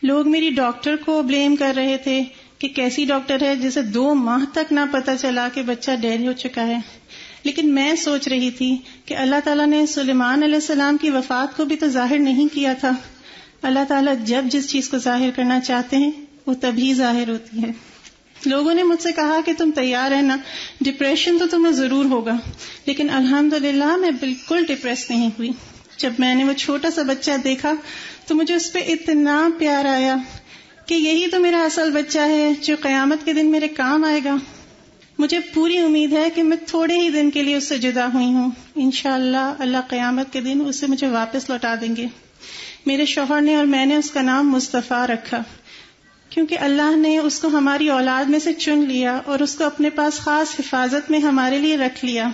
لوگ میری ڈاکٹر کو بلیم کر رہے تھے کہ کیسی ڈاکٹر ہے جسے 2 ماہ تک نہ پتا چلا کہ بچہ ڈیڈ ہو چکا ہے. لیکن میں سوچ رہی تھی کہ اللہ تعالیٰ نے سلیمان علیہ السلام کی وفات کو بھی تو ظاہر نہیں کیا تھا. اللہ تعالیٰ جب جس چیز کو ظاہر کرنا چاہتے ہیں وہ تبھی ظاہر ہوتی ہے. لوگوں نے مجھ سے کہا کہ تم تیار ہے نا, ڈپریشن تو تمہیں ضرور ہوگا. لیکن الحمدللہ میں بالکل ڈپریس نہیں ہوئی. جب میں نے وہ چھوٹا سا بچہ دیکھا تو مجھے اس پہ اتنا پیار آیا کہ یہی تو میرا اصل بچہ ہے جو قیامت کے دن میرے کام آئے گا. مجھے پوری امید ہے کہ میں تھوڑے ہی دن کے لیے اس سے جدا ہوئی ہوں. انشاءاللہ اللہ قیامت کے دن اسے مجھے واپس لوٹا دیں گے. میرے شوہر نے اور میں نے اس کا نام مصطفیٰ رکھا کیونکہ اللہ نے اس کو ہماری اولاد میں سے چن لیا اور اس کو اپنے پاس خاص حفاظت میں ہمارے لیے رکھ لیا.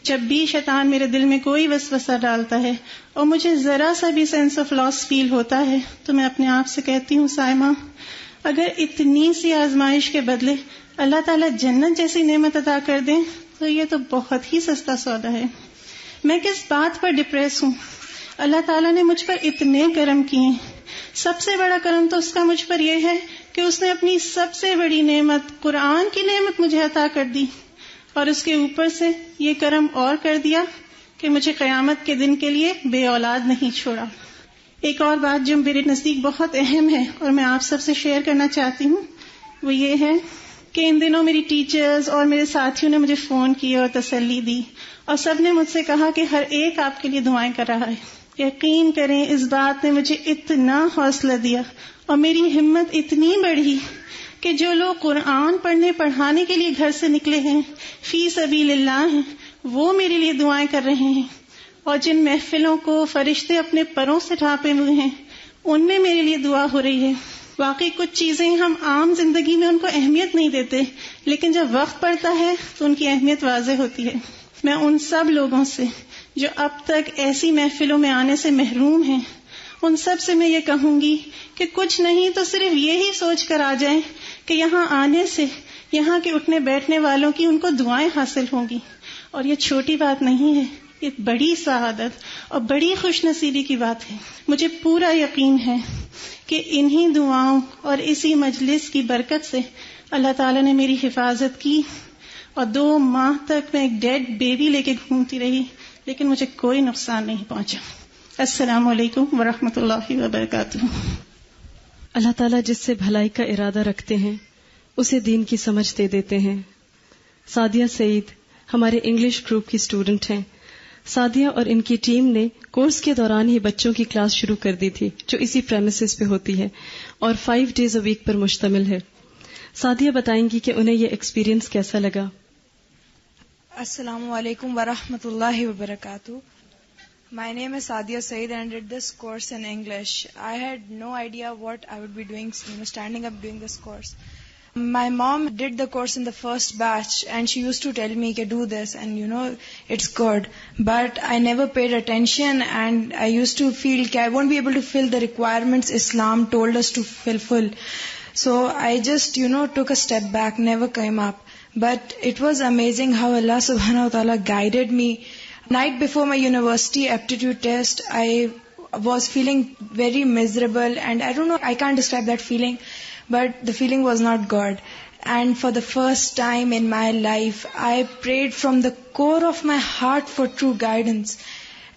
جب بھی شیطان میرے دل میں کوئی وسوسہ ڈالتا ہے اور مجھے ذرا سا بھی سینس آف لاس فیل ہوتا ہے تو میں اپنے آپ سے کہتی ہوں, سائمہ اگر اتنی سی آزمائش کے بدلے اللہ تعالیٰ جنت جیسی نعمت عطا کر دیں تو یہ تو بہت ہی سستا سودا ہے. میں کس بات پر ڈپریس ہوں؟ اللہ تعالیٰ نے مجھ پر اتنے کرم کیے. سب سے بڑا کرم تو اس کا مجھ پر یہ ہے کہ اس نے اپنی سب سے بڑی نعمت قرآن کی نعمت مجھے عطا کر دی, اور اس کے اوپر سے یہ کرم اور کر دیا کہ مجھے قیامت کے دن کے لیے بے اولاد نہیں چھوڑا. ایک اور بات جو میرے نزدیک بہت اہم ہے اور میں آپ سب سے شیئر کرنا چاہتی ہوں وہ یہ ہے کہ ان دنوں میری ٹیچرز اور میرے ساتھیوں نے مجھے فون کیا اور تسلی دی, اور سب نے مجھ سے کہا کہ ہر ایک آپ کے لیے دعائیں کر رہا ہے. یقین کریں اس بات نے مجھے اتنا حوصلہ دیا اور میری ہمت اتنی بڑھی کہ جو لوگ قرآن پڑھنے پڑھانے کے لیے گھر سے نکلے ہیں, فی سبیل اللہ ہیں, وہ میرے لیے دعائیں کر رہے ہیں. اور جن محفلوں کو فرشتے اپنے پروں سے ڈھانپے ہوئے ہیں ان میں میرے لیے دعا ہو رہی ہے. واقعی کچھ چیزیں ہم عام زندگی میں ان کو اہمیت نہیں دیتے, لیکن جب وقت پڑتا ہے تو ان کی اہمیت واضح ہوتی ہے. میں ان سب لوگوں سے جو اب تک ایسی محفلوں میں آنے سے محروم ہیں, ان سب سے میں یہ کہوں گی کہ کچھ نہیں تو صرف یہی سوچ کر آ جائیں کہ یہاں آنے سے یہاں کے اٹھنے بیٹھنے والوں کی ان کو دعائیں حاصل ہوں گی. اور یہ چھوٹی بات نہیں ہے, یہ بڑی سعادت اور بڑی خوش نصیبی کی بات ہے. مجھے پورا یقین ہے کہ انہی دعاؤں اور اسی مجلس کی برکت سے اللہ تعالیٰ نے میری حفاظت کی, اور 2 ماہ تک میں ایک ڈیڈ بیبی لے کے گھومتی رہی لیکن مجھے کوئی نقصان نہیں پہنچا. السلام علیکم ورحمۃ اللہ وبرکاتہ. اللہ تعالیٰ جس سے بھلائی کا ارادہ رکھتے ہیں اسے دین کی سمجھ دے دیتے ہیں. سعدیہ سعید ہمارے انگلش گروپ کی اسٹوڈنٹ ہیں. سعدیہ اور ان کی ٹیم نے کورس کے دوران ہی بچوں کی کلاس شروع کر دی تھی جو اسی پریمیسز پہ ہوتی ہے اور 5 days a week پر مشتمل ہے. سعدیہ بتائیں گی کہ انہیں یہ ایکسپیرینس کیسا لگا. السلام علیکم ورحمۃ اللہ وبرکاتہ. My name is Sadia Saeed and I did this course in English. I had no idea what I would be doing, standing up doing this course. My mom did the course in the first batch and she used to tell me, do this and it's good. But I never paid attention and I used to feel I won't be able to fill the requirements Islam told us to fulfill. So I just, took a step back, never came up. But it was amazing how Allah subhanahu wa ta'ala guided me. Night before my university aptitude test, I was feeling very miserable and I don't know, I can't describe that feeling, but the feeling was not good. And for the first time in my life, I prayed from the core of my heart for true guidance.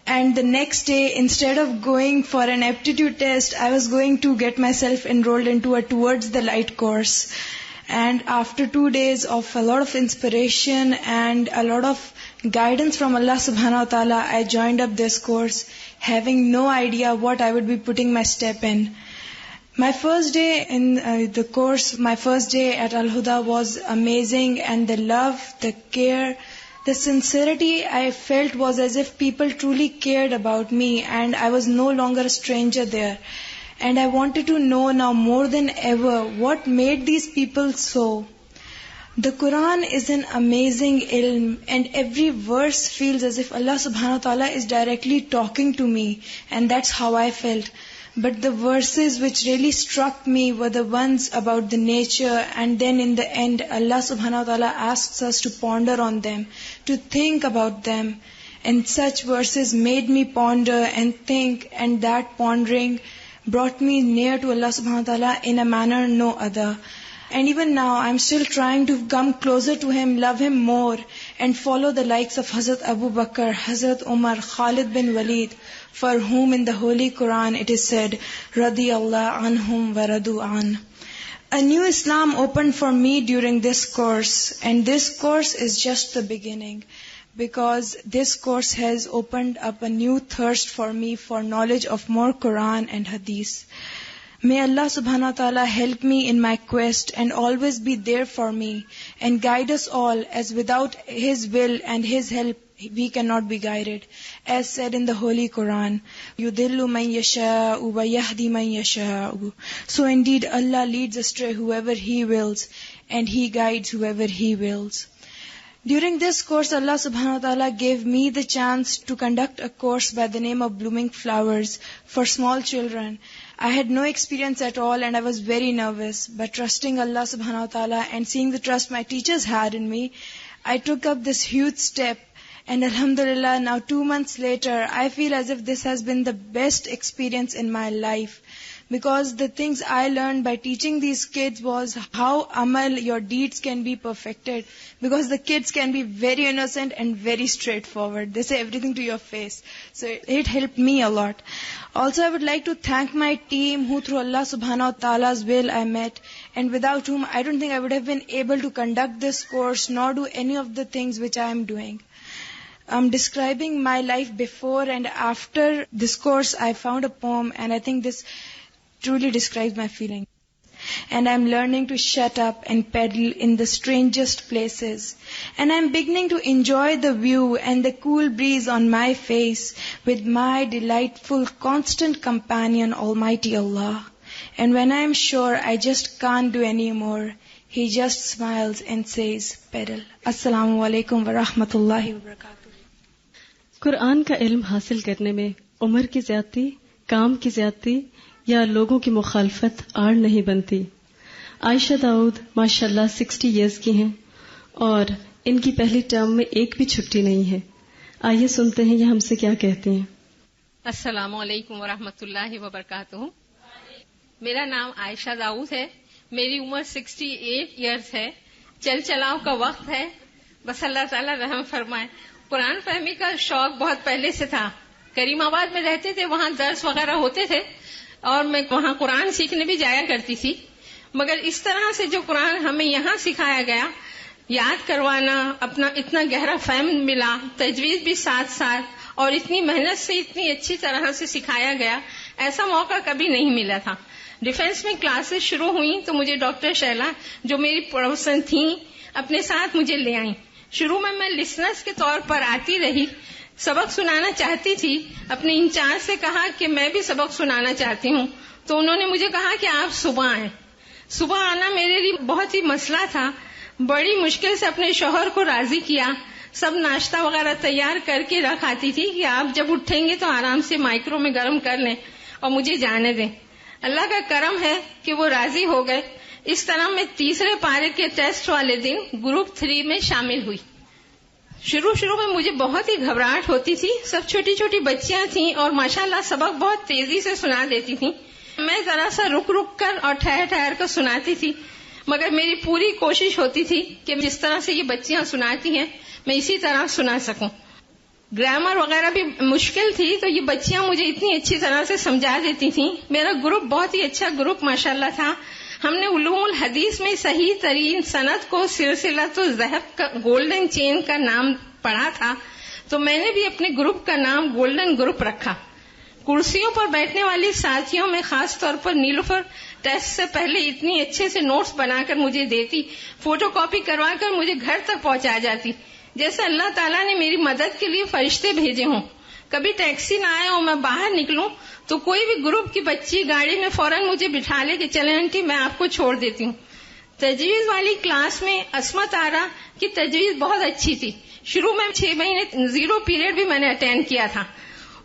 And the next day, instead of going for an aptitude test, I was going to get myself enrolled into a Towards the Light course. And after 2 days of a lot of inspiration and a lot of guidance from Allah subhanahu wa ta'ala, I joined up this course having no idea what I would be putting my step in. My first day in the course, my first day at Al-Huda was amazing, and the love, the care, the sincerity I felt was as if people truly cared about me, and I was no longer a stranger there. And I wanted to know now more than ever what made these people so. The Quran is an amazing ilm, and every verse feels as if Allah subhanahu wa ta'ala is directly talking to me, and that's how I felt. But the verses which really struck me were the ones about the nature, and then in the end Allah subhanahu wa ta'ala asks us to ponder on them, to think about them. And such verses made me ponder and think, and that pondering brought me near to Allah subhanahu wa ta'ala in a manner no other. And even now I'm still trying to come closer to Him, love Him more, and follow the likes of Hazrat Abu Bakr, Hazrat Umar, Khalid bin Walid, for whom in the Holy Quran it is said, Radiyallahu anhum wa radu an. A new Islam opened for me during this course, and this course is just the beginning, because this course has opened up a new thirst for me for knowledge of more Quran and Hadith. May Allah subhanahu wa ta'ala help me in my quest and always be there for me and guide us all, as without His will and His help we cannot be guided. As said in the Holy Quran, Yudillu man yasha'u wa yahdi man yasha'u. So indeed Allah leads astray whoever He wills, and He guides whoever He wills. During this course, Allah subhanahu wa ta'ala gave me the chance to conduct a course by the name of Blooming Flowers for small children. I had no experience at all, and I was very nervous, but trusting Allah subhanahu wa ta'ala and seeing the trust my teachers had in me, I took up this huge step, and alhamdulillah, now 2 months later, I feel as if this has been the best experience in my life. Because the things I learned by teaching these kids was how amal, your deeds, can be perfected. Because the kids can be very innocent and very straightforward. They say everything to your face. So it helped me a lot. Also, I would like to thank my team who through Allah subhanahu wa ta'ala's will I met, and without whom I don't think I would have been able to conduct this course nor do any of the things which I am doing. I'm describing my life before and after this course. I found a poem, and I think this truly describes my feeling. And I'm learning to shut up and paddle in the strangest places. And I'm beginning to enjoy the view and the cool breeze on my face with my delightful constant companion, Almighty Allah. And when I'm sure I just can't do any more, He just smiles and says, paddle. Assalamu alaikum wa rahmatullahi wa barakatuh. قرآن کا علم حاصل کرنے میں عمر کی زیادتی، کام کی زیادتی یا لوگوں کی مخالفت آڑ نہیں بنتی. عائشہ داؤد ماشاءاللہ 60 ایئرز کی ہیں اور ان کی پہلی ٹرم میں ایک بھی چھٹی نہیں ہے. آئیے سنتے ہیں یہ ہم سے کیا کہتے ہیں. السلام علیکم ورحمۃ اللہ وبرکاتہ. میرا نام عائشہ داؤد ہے. میری عمر 68 ایئرز ہے. چل چلاؤ کا وقت ہے. بس اللہ تعالیٰ رحم فرمائے. قرآن فہمی کا شوق بہت پہلے سے تھا. کریم آباد میں رہتے تھے, وہاں درس وغیرہ ہوتے تھے اور میں وہاں قرآن سیکھنے بھی جایا کرتی تھی. مگر اس طرح سے جو قرآن ہمیں یہاں سکھایا گیا, یاد کروانا, اپنا اتنا گہرا فہم ملا, تجویز بھی ساتھ ساتھ, اور اتنی محنت سے اتنی اچھی طرح سے سکھایا گیا, ایسا موقع کبھی نہیں ملا تھا. ڈیفینس میں کلاسز شروع ہوئیں تو مجھے ڈاکٹر شیلا جو میری پڑوسن تھیں اپنے ساتھ مجھے لے آئیں. شروع میں لسنرز کے طور پر آتی رہی, سبق سنانا چاہتی تھی. اپنے انچارج سے کہا کہ میں بھی سبق سنانا چاہتی ہوں, تو انہوں نے مجھے کہا کہ آپ صبح آئیں. صبح آنا میرے لیے بہت ہی مسئلہ تھا. بڑی مشکل سے اپنے شوہر کو راضی کیا. سب ناشتہ وغیرہ تیار کر کے رکھ آتی تھی کہ آپ جب اٹھیں گے تو آرام سے مائکرو میں گرم کر لیں اور مجھے جانے دیں. اللہ کا کرم ہے کہ وہ راضی ہو گئے. اس طرح میں تیسرے پارے کے ٹیسٹ والے دن گروپ 3 میں شامل ہوئی. شروع میں مجھے بہت ہی گھبراہٹ ہوتی تھی. سب چھوٹی چھوٹی بچیاں تھیں اور ماشاءاللہ سبق بہت تیزی سے سنا دیتی تھیں. میں ذرا سا رک کر اور ٹھہر کر سناتی تھی, مگر میری پوری کوشش ہوتی تھی کہ جس طرح سے یہ بچیاں سناتی ہیں میں اسی طرح سنا سکوں. گرامر وغیرہ بھی مشکل تھی تو یہ بچیاں مجھے اتنی اچھی طرح سے سمجھا دیتی تھیں. میرا گروپ بہت ہی اچھا گروپ ماشاءاللہ تھا. ہم نے علوم الحدیث میں صحیح ترین سند کو سلسلۃ الذہب کا گولڈن چین کا نام پڑھا تھا, تو میں نے بھی اپنے گروپ کا نام گولڈن گروپ رکھا. کرسیوں پر بیٹھنے والی ساتھیوں میں خاص طور پر نیلوفر ٹیسٹ سے پہلے اتنی اچھے سے نوٹس بنا کر مجھے دیتی، فوٹو کاپی کروا کر مجھے گھر تک پہنچا جاتی، جیسے اللہ تعالیٰ نے میری مدد کے لیے فرشتے بھیجے ہوں. کبھی ٹیکسی نہ آئے اور میں باہر نکلوں تو کوئی بھی گروپ کی بچی گاڑی میں فوراً مجھے بٹھا لے کہ چلیں آنٹی میں آپ کو چھوڑ دیتی ہوں. تجویز والی کلاس میں عصمت آرا کی تجویز بہت اچھی تھی. شروع میں 6 مہینے 0 پیریڈ بھی میں نے اٹینڈ کیا تھا.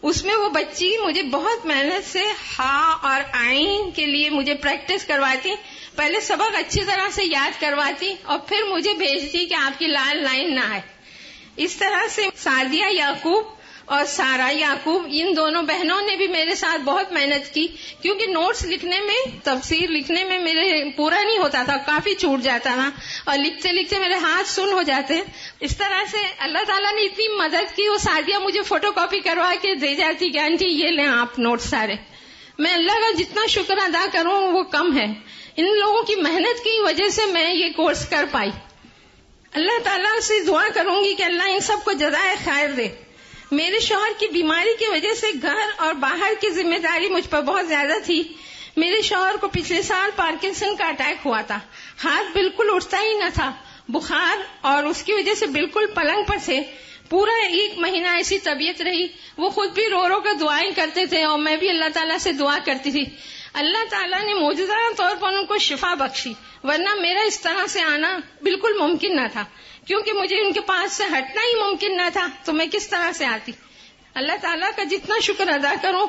اس میں وہ بچی مجھے بہت محنت سے ہا اور آئین کے لیے مجھے پریکٹس کرواتی، پہلے سبق اچھی طرح سے یاد کرواتی اور پھر مجھے بھیجتی کہ آپ کی لال لائن نہ آئے. اس طرح سے سعدیہ یعقوب اور سارا یعقوب ان دونوں بہنوں نے بھی میرے ساتھ بہت محنت کی، کیونکہ نوٹس لکھنے میں تفسیر لکھنے میں میرے پورا نہیں ہوتا تھا، کافی چھوٹ جاتا تھا اور لکھتے لکھتے میرے ہاتھ سن ہو جاتے. اس طرح سے اللہ تعالیٰ نے اتنی مدد کی، وہ سعدیہ مجھے فوٹو کاپی کروا کے دے جاتی کہ آنٹی یہ لیں آپ نوٹس سارے. میں اللہ کا جتنا شکر ادا کروں وہ کم ہے. ان لوگوں کی محنت کی وجہ سے میں یہ کورس کر پائی. اللہ تعالیٰ سے دعا کروں گی کہ اللہ ان سب کو جزائے خیر دے. میرے شوہر کی بیماری کی وجہ سے گھر اور باہر کی ذمہ داری مجھ پر بہت زیادہ تھی. میرے شوہر کو پچھلے سال پارکنسن کا اٹیک ہوا تھا، ہاتھ بالکل اٹھتا ہی نہ تھا، بخار، اور اس کی وجہ سے بالکل پلنگ پر تھے. پورا 1 مہینہ ایسی طبیعت رہی. وہ خود بھی رو رو کر دعائیں کرتے تھے اور میں بھی اللہ تعالیٰ سے دعا کرتی تھی. اللہ تعالیٰ نے معجزانہ طور پر ان کو شفا بخشی، ورنہ میرا اس طرح سے آنا بالکل ممکن نہ تھا، کیونکہ مجھے ان کے پاس سے ہٹنا ہی ممکن نہ تھا، تو میں کس طرح سے آتی. اللہ تعالیٰ کا جتنا شکر ادا کروں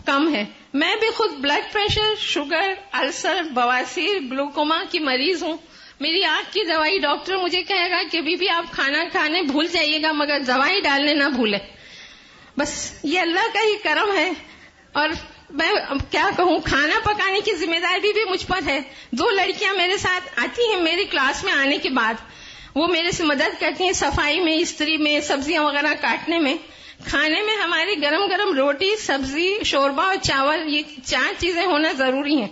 کم ہے. میں بھی خود بلڈ پریشر، شوگر، السر، بواسیر، گلوکوما کی مریض ہوں. میری آنکھ کی دوائی ڈاکٹر مجھے کہے گا کہ بی بی آپ کھانا کھانے بھول جائیے گا مگر دوائی ڈالنے نہ بھولے. بس یہ اللہ کا ہی کرم ہے. اور میں کیا کہوں، کھانا پکانے کی ذمہ داری بھی مجھ پر ہے. 2 لڑکیاں میرے ساتھ آتی ہیں میری کلاس میں آنے کے بعد، وہ میرے سے مدد کرتی ہیں صفائی میں، استری میں، سبزیاں وغیرہ کاٹنے میں. کھانے میں ہماری گرم گرم روٹی، سبزی، شوربہ اور چاول، یہ 4 چیزیں ہونا ضروری ہیں.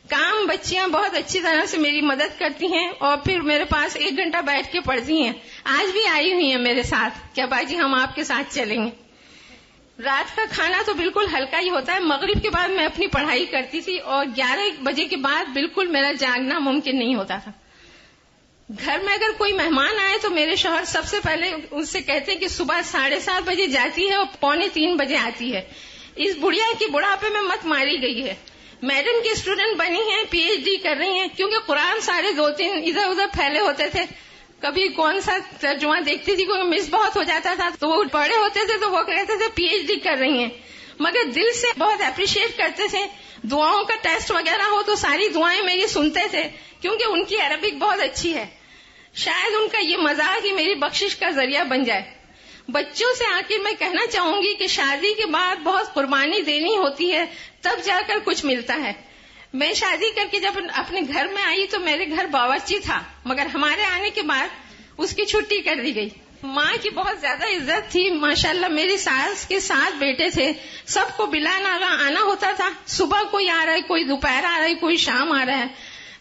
کام بچیاں بہت اچھی طرح سے میری مدد کرتی ہیں اور پھر میرے پاس 1 گھنٹہ بیٹھ کے پڑھتی ہیں. آج بھی آئی ہوئی ہیں میرے ساتھ کہ باجی ہم آپ کے ساتھ چلیں گے. رات کا کھانا تو بالکل ہلکا ہی ہوتا ہے. مغرب کے بعد میں اپنی پڑھائی کرتی تھی اور 11 بجے کے بعد بالکل میرا جاگنا ممکن نہیں ہوتا تھا. گھر میں اگر کوئی مہمان آئے تو میرے شوہر سب سے پہلے ان سے کہتے ہیں کہ صبح 7:30 بجے جاتی ہے اور 2:45 بجے آتی ہے. اس بڑھیا کی بڑھاپے میں مت ماری گئی ہے. میڈم کی اسٹوڈنٹ بنی ہیں، PhD کر رہی ہیں، کیونکہ قرآن سارے 2-3 ادھر ادھر پھیلے ہوتے تھے. کبھی کون سا ترجمہ دیکھتی تھی کوئی مس بہت ہو جاتا تھا تو وہ پڑھے ہوتے تھے تو وہ کہتے تھے PhD کر رہی ہیں، مگر دل سے بہت اپریشیٹ کرتے تھے. دعاؤں کا ٹیسٹ وغیرہ ہو تو ساری دعائیں میری سنتے تھے، کیونکہ ان کی عربک بہت اچھی ہے. شاید ان کا یہ مزاح ہی میری بخشش کا ذریعہ بن جائے. بچوں سے آخر میں کہنا چاہوں گی کہ شادی کے بعد بہت قربانی دینی ہوتی ہے، تب جا کر کچھ ملتا ہے. میں شادی کر کے جب اپنے گھر میں آئی تو میرے گھر باورچی تھا، مگر ہمارے آنے کے بعد اس کی چھٹی کر دی گئی. ماں کی بہت زیادہ عزت تھی ماشاءاللہ. میری ساس کے 7 بیٹے تھے، سب کو بلا ناغہ آنا ہوتا تھا. صبح کوئی آ رہا ہے، کوئی دوپہر آ رہا ہے، کوئی شام آ رہا ہے.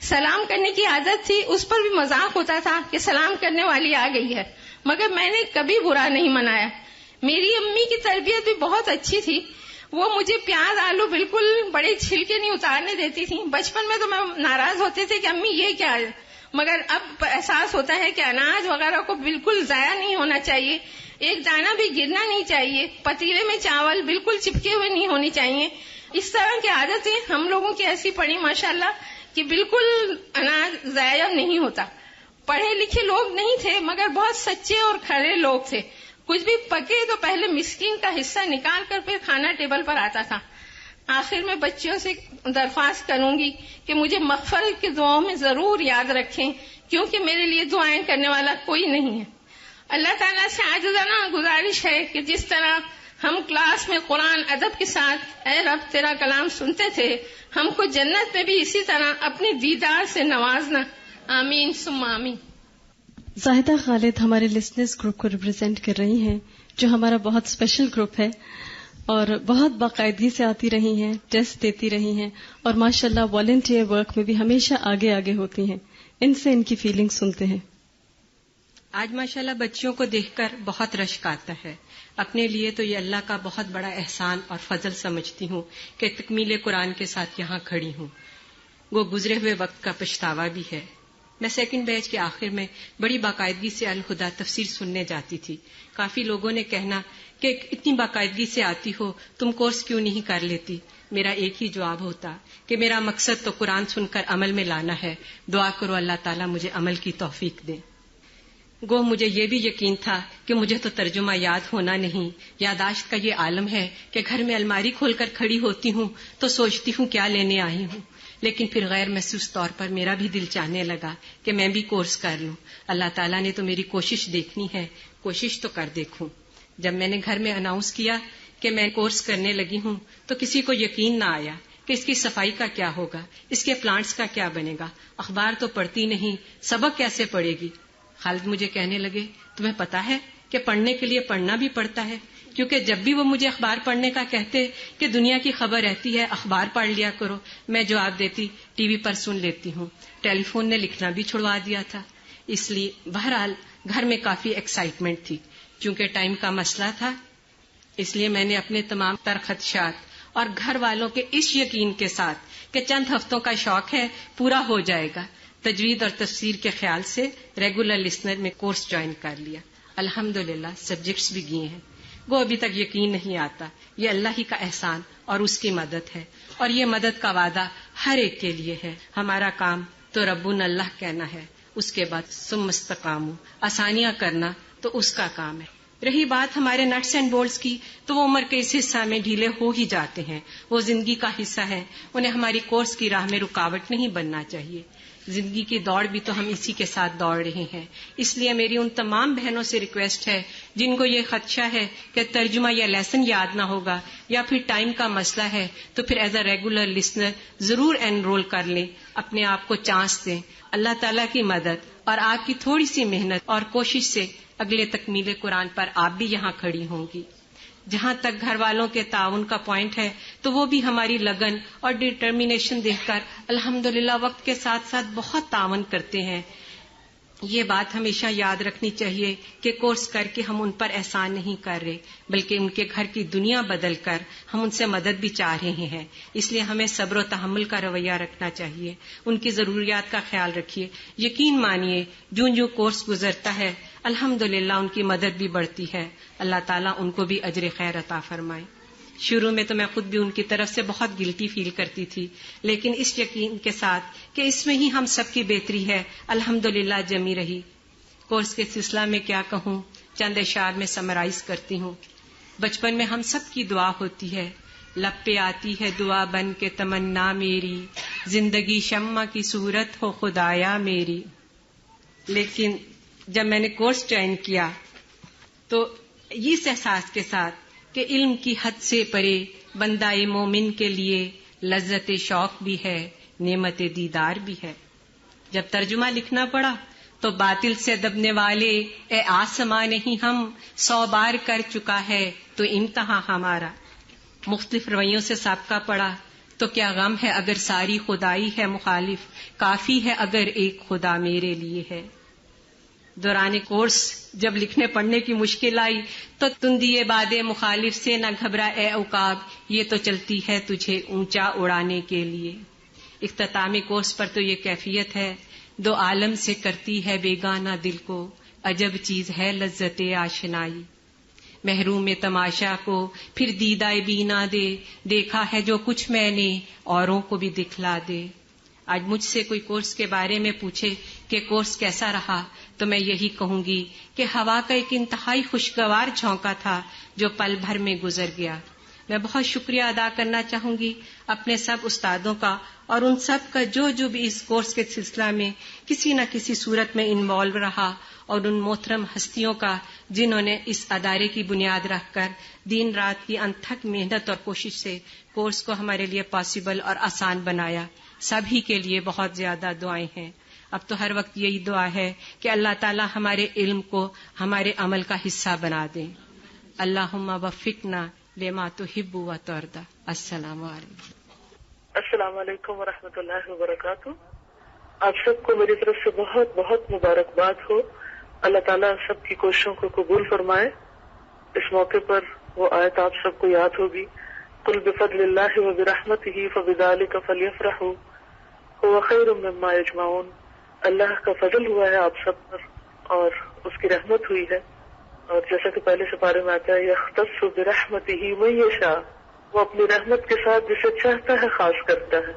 سلام کرنے کی عادت تھی، اس پر بھی مذاق ہوتا تھا کہ سلام کرنے والی آ گئی ہے، مگر میں نے کبھی برا نہیں منایا. میری امی کی تربیت بھی بہت اچھی تھی. وہ مجھے پیاز آلو بالکل بڑے چھلکے نہیں اتارنے دیتی تھی. بچپن میں تو میں ناراض ہوتے تھے کہ امی یہ کیا ہے، مگر اب احساس ہوتا ہے کہ اناج وغیرہ کو بالکل ضائع نہیں ہونا چاہیے، ایک دانہ بھی گرنا نہیں چاہیے، پتیلے میں چاول بالکل چپکے ہوئے نہیں ہونے چاہیے. اس طرح کی عادتیں ہم لوگوں کی ایسی پڑی ماشاءاللہ کہ بالکل اناج ضائع نہیں ہوتا. پڑھے لکھے لوگ نہیں تھے مگر بہت سچے اور کھرے لوگ تھے. کچھ بھی پکے تو پہلے مسکین کا حصہ نکال کر پھر کھانا ٹیبل پر آتا تھا. آخر میں بچیوں سے درخواست کروں گی کہ مجھے مغفرت کی دعاؤں میں ضرور یاد رکھیں، کیونکہ میرے لیے دعائیں کرنے والا کوئی نہیں ہے. اللہ تعالیٰ سے عاجزانہ گزارش ہے کہ جس طرح ہم کلاس میں قرآن ادب کے ساتھ اے رب تیرا کلام سنتے تھے، ہم کو جنت میں بھی اسی طرح اپنے دیدار سے نوازنا. آمین ثم آمین. زاہدہ خالد ہمارے لسنرز گروپ کو ریپرزینٹ کر رہی ہیں، جو ہمارا بہت اسپیشل گروپ ہے اور بہت باقاعدگی سے آتی رہی ہیں، ٹیسٹ دیتی رہی ہیں اور ماشاءاللہ والنٹیئر ورک میں بھی ہمیشہ آگے ہوتی ہیں. ان سے ان کی فیلنگ سنتے ہیں. آج ماشاءاللہ بچیوں کو دیکھ کر بہت رشک آتا ہے. اپنے لیے تو یہ اللہ کا بہت بڑا احسان اور فضل سمجھتی ہوں کہ تکمیل قرآن کے ساتھ یہاں کھڑی ہوں. وہ گزرے ہوئے وقت کا پچھتاوا بھی ہے. میں سیکنڈ بیچ کے آخر میں بڑی باقاعدگی سے الہدیٰ تفسیر سننے جاتی تھی. کافی لوگوں نے کہنا کہ اتنی باقاعدگی سے آتی ہو تم کورس کیوں نہیں کر لیتی. میرا ایک ہی جواب ہوتا کہ میرا مقصد تو قرآن سن کر عمل میں لانا ہے. دعا کرو اللہ تعالیٰ مجھے عمل کی توفیق دے. گو مجھے یہ بھی یقین تھا کہ مجھے تو ترجمہ یاد ہونا نہیں. یادداشت کا یہ عالم ہے کہ گھر میں الماری کھول کر کھڑی ہوتی ہوں تو سوچتی ہوں کیا لینے آئی ہوں. لیکن پھر غیر محسوس طور پر میرا بھی دل چاہنے لگا کہ میں بھی کورس کر لوں. اللہ تعالیٰ نے تو میری کوشش دیکھنی ہے, کوشش تو کر دیکھوں. جب میں نے گھر میں اناؤنس کیا کہ میں کورس کرنے لگی ہوں تو کسی کو یقین نہ آیا کہ اس کی صفائی کا کیا ہوگا, اس کے پلانٹس کا کیا بنے گا. اخبار تو پڑھتی نہیں, سبق کیسے پڑھے گی. خالد مجھے کہنے لگے تمہیں پتا ہے کہ پڑھنے کے لیے پڑھنا بھی پڑتا ہے, کیونکہ جب بھی وہ مجھے اخبار پڑھنے کا کہتے کہ دنیا کی خبر رہتی ہے اخبار پڑھ لیا کرو, میں جواب دیتی ٹی وی پر سن لیتی ہوں. ٹیلی فون نے لکھنا بھی چھڑوا دیا تھا. اس لیے بہرحال گھر میں کافی ایکسائٹمنٹ تھی. چونکہ ٹائم کا مسئلہ تھا اس لیے میں نے اپنے تمام تر خدشات اور گھر والوں کے اس یقین کے ساتھ کہ چند ہفتوں کا شوق ہے پورا ہو جائے گا, تجوید اور تفسیر کے خیال سے ریگولر لسنر میں کورس جوائن کر لیا. الحمدللہ سبجیکٹس بھی گئے ہیں. وہ ابھی تک یقین نہیں آتا. یہ اللہ ہی کا احسان اور اس کی مدد ہے, اور یہ مدد کا وعدہ ہر ایک کے لیے ہے. ہمارا کام تو ربنا اللہ کہنا ہے, اس کے بعد ثم استقاموا, آسانیاں کرنا تو اس کا کام ہے. رہی بات ہمارے نٹس اینڈ بولٹس کی تو وہ عمر کے اس حصہ میں ڈھیلے ہو ہی جاتے ہیں. وہ زندگی کا حصہ ہے, انہیں ہماری کورس کی راہ میں رکاوٹ نہیں بننا چاہیے. زندگی کی دوڑ بھی تو ہم اسی کے ساتھ دوڑ رہے ہیں. اس لیے میری ان تمام بہنوں سے ریکویسٹ ہے جن کو یہ خدشہ ہے کہ ترجمہ یا لیسن یاد نہ ہوگا یا پھر ٹائم کا مسئلہ ہے تو پھر ایز اے ریگولر لسنر ضرور انرول کر لیں, اپنے آپ کو چانس دیں. اللہ تعالیٰ کی مدد اور آپ کی تھوڑی سی محنت اور کوشش سے اگلے تکمیل قرآن پر آپ بھی یہاں کھڑی ہوں گی. جہاں تک گھر والوں کے تعاون کا پوائنٹ ہے تو وہ بھی ہماری لگن اور ڈٹرمینیشن دیکھ کر الحمدللہ وقت کے ساتھ ساتھ بہت تعاون کرتے ہیں. یہ بات ہمیشہ یاد رکھنی چاہیے کہ کورس کر کے ہم ان پر احسان نہیں کر رہے بلکہ ان کے گھر کی دنیا بدل کر ہم ان سے مدد بھی چاہ رہے ہیں. اس لیے ہمیں صبر و تحمل کا رویہ رکھنا چاہیے, ان کی ضروریات کا خیال رکھیے. یقین مانیے جوں جوں کورس گزرتا ہے الحمدللہ ان کی مدد بھی بڑھتی ہے. اللہ تعالیٰ ان کو بھی اجر خیر عطا فرمائے. شروع میں تو میں خود بھی ان کی طرف سے بہت گلٹی فیل کرتی تھی, لیکن اس یقین کے ساتھ کہ اس میں ہی ہم سب کی بہتری ہے الحمدللہ جمی رہی. کورس کے سلسلہ میں کیا کہوں, چند اشعار میں سمرائز کرتی ہوں. بچپن میں ہم سب کی دعا ہوتی ہے, لب پہ آتی ہے دعا بن کے تمنا میری, زندگی شمع کی صورت ہو خدایا میری. لیکن جب میں نے کورس جوائن کیا تو اس احساس کے ساتھ کہ علم کی حد سے پرے بندہ مومن کے لیے لذت شوق بھی ہے, نعمت دیدار بھی ہے. جب ترجمہ لکھنا پڑا تو باطل سے دبنے والے اے آسماں نہیں ہم 100 بار کر چکا ہے تو امتحان ہمارا. مختلف رویوں سے سابقہ پڑا تو کیا غم ہے اگر ساری خدائی ہے مخالف, کافی ہے اگر ایک خدا میرے لیے ہے. دوران کورس جب لکھنے پڑھنے کی مشکل آئی تو تندیے باد مخالف سے نہ گھبرا اے عقاب, یہ تو چلتی ہے تجھے اونچا اڑانے کے لیے. اختتامی کورس پر تو یہ کیفیت ہے, دو عالم سے کرتی ہے بیگانہ دل کو, عجب چیز ہے لذت آشنائی. محروم تماشا کو پھر دیدہ بینا دے, دیکھا ہے جو کچھ میں نے اوروں کو بھی دکھلا دے. آج مجھ سے کوئی کورس کے بارے میں پوچھے کہ کورس کیسا رہا تو میں یہی کہوں گی کہ ہوا کا ایک انتہائی خوشگوار جھونکا تھا جو پل بھر میں گزر گیا. میں بہت شکریہ ادا کرنا چاہوں گی اپنے سب استادوں کا اور ان سب کا جو بھی اس کورس کے سلسلہ میں کسی نہ کسی صورت میں انوالو رہا, اور ان محترم ہستیوں کا جنہوں نے اس ادارے کی بنیاد رکھ کر دن رات کی انتھک محنت اور کوشش سے کورس کو ہمارے لیے پاسبل اور آسان بنایا. سبھی کے لیے بہت زیادہ دعائیں ہیں. اب تو ہر وقت یہی دعا ہے کہ اللہ تعالی ہمارے علم کو ہمارے عمل کا حصہ بنا دیں. اللہم وفقنا لما تحب و ترضی. السلام علیکم. السلام علیکم ورحمۃ اللہ وبرکاتہ. آپ سب کو میری طرف سے بہت بہت مبارکباد ہو اللہ تعالیٰ سب کی کوششوں کو قبول فرمائے. اس موقع پر وہ آیت آپ سب کو یاد ہوگی، قل بفضل اللہ وبرحمتہ فبذلک فلیفرحوا هو خیر مما یجمعون. اللہ کا فضل ہوا ہے آپ سب پر اور اس کی رحمت ہوئی ہے، اور جیسا کہ پہلے سپارے میں آتا ہے یختص برحمتہ من یشاء، وہ اپنی رحمت کے ساتھ جسے چاہتا ہے خاص کرتا ہے.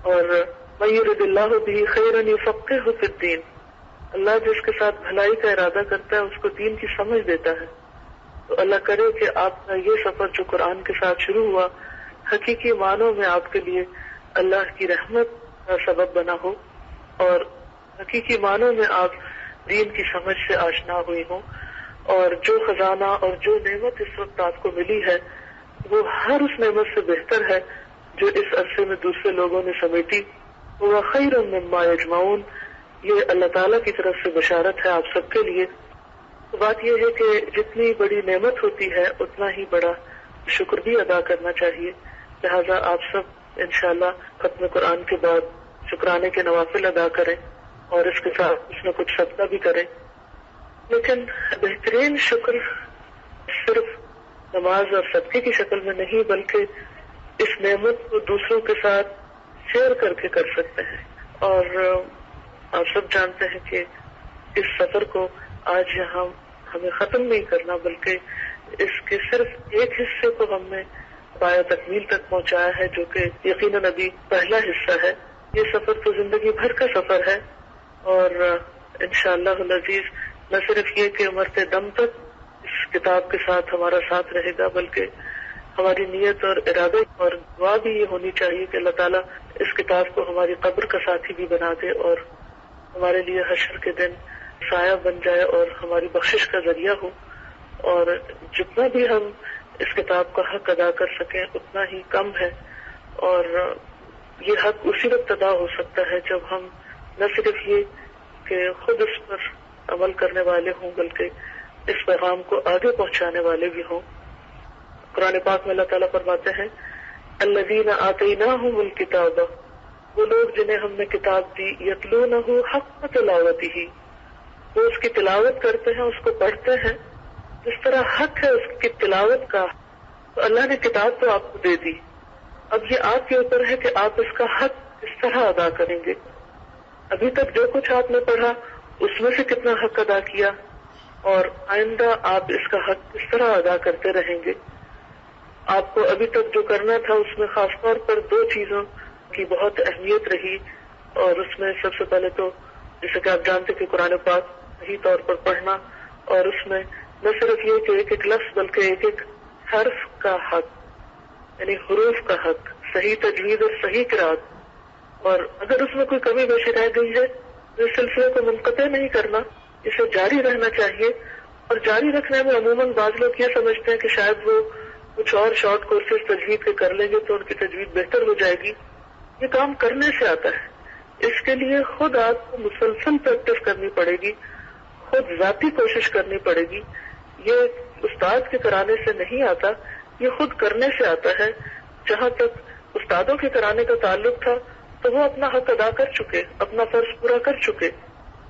اور من یرد اللہ بہ خیرا یفقہہ فی الدین، اللہ جس کے ساتھ بھلائی کا ارادہ کرتا ہے اس کو دین کی سمجھ دیتا ہے. تو اللہ کرے کہ آپ کا یہ سفر جو قرآن کے ساتھ شروع ہوا حقیقی معنوں میں آپ کے لیے اللہ کی رحمت کا سبب بنا ہو، اور حقیقی معنوں میں آپ دین کی سمجھ سے آشنا ہوئی ہوں، اور جو خزانہ اور جو نعمت اس وقت آپ کو ملی ہے وہ ہر اس نعمت سے بہتر ہے جو اس عرصے میں دوسرے لوگوں نے سمیٹی. وہ خیر مما یجمعون، یہ اللہ تعالیٰ کی طرف سے بشارت ہے آپ سب کے لیے. تو بات یہ ہے کہ جتنی بڑی نعمت ہوتی ہے اتنا ہی بڑا شکر بھی ادا کرنا چاہیے. لہذا آپ سب انشاءاللہ ختم قرآن کے بعد شکرانے کے نوافل ادا کریں اور اس کے ساتھ کچھ نہ کچھ صدقہ بھی کریں. لیکن بہترین شکر صرف نماز اور صدقے کی شکل میں نہیں بلکہ اس نعمت کو دوسروں کے ساتھ شیئر کر کے کر سکتے ہیں. اور آپ سب جانتے ہیں کہ اس سفر کو آج یہاں ہمیں ختم نہیں کرنا بلکہ اس کے صرف ایک حصے کو ہم نے پایا تکمیل تک پہنچایا ہے، جو کہ یقیناً ابھی پہلا حصہ ہے. یہ سفر تو زندگی بھر کا سفر ہے، اور انشاءاللہ العزیز نہ صرف یہ کہ مرتے دم تک اس کتاب کے ساتھ ہمارا ساتھ رہے گا، بلکہ ہماری نیت اور ارادے اور دعا بھی یہ ہونی چاہیے کہ اللہ تعالیٰ اس کتاب کو ہماری قبر کا ساتھی بھی بنا دے اور ہمارے لیے حشر کے دن سایہ بن جائے اور ہماری بخشش کا ذریعہ ہو. اور جتنا بھی ہم اس کتاب کا حق ادا کر سکیں اتنا ہی کم ہے، اور یہ حق اسی وقت ادا ہو سکتا ہے جب ہم نہ صرف یہ کہ خود اس پر عمل کرنے والے ہوں بلکہ اس پیغام کو آگے پہنچانے والے بھی ہوں. قرآن پاک میں اللہ تعالیٰ فرماتے ہیں الذین آتیناہم الکتاب، وہ لوگ جنہیں ہم نے کتاب دی، یتلونہ حق تلاوتہ، وہ اس کی تلاوت کرتے ہیں، اس کو پڑھتے ہیں جس طرح حق ہے اس کی تلاوت کا. تو اللہ نے کتاب تو آپ کو دے دی، اب یہ آپ کے اوپر ہے کہ آپ اس کا حق کس طرح ادا کریں گے. ابھی تک جو کچھ آپ نے پڑھا اس میں سے کتنا حق ادا کیا، اور آئندہ آپ اس کا حق کس طرح ادا کرتے رہیں گے. آپ کو ابھی تک جو کرنا تھا اس میں خاص طور پر دو چیزوں کی بہت اہمیت رہی، اور اس میں سب سے پہلے تو جیسے کہ آپ جانتے کہ قرآن پاک صحیح طور پر پڑھنا، اور اس میں نہ صرف یہ کہ ایک ایک لفظ بلکہ ایک ایک حرف کا حق، یعنی حروف کا حق، صحیح تجوید اور صحیح قرات. اور اگر اس میں کوئی کمی بیشی رہ گئی ہے تو اس سلسلے کو منقطع نہیں کرنا، اسے جاری رہنا چاہیے. اور جاری رکھنے میں عموماً بعض لوگ یہ سمجھتے ہیں کہ شاید وہ کچھ اور شارٹ کورسز تجوید کے کر لیں گے تو ان کی تجوید بہتر ہو جائے گی. یہ کام کرنے سے آتا ہے، اس کے لیے خود آپ کو مسلسل پریکٹس کرنی پڑے گی، خود ذاتی کوشش کرنی پڑے گی. یہ استاد کے کرانے سے نہیں آتا، یہ خود کرنے سے آتا ہے. جہاں تک استادوں کے کرانے کا تعلق تھا تو وہ اپنا حق ادا کر چکے، اپنا فرض پورا کر چکے.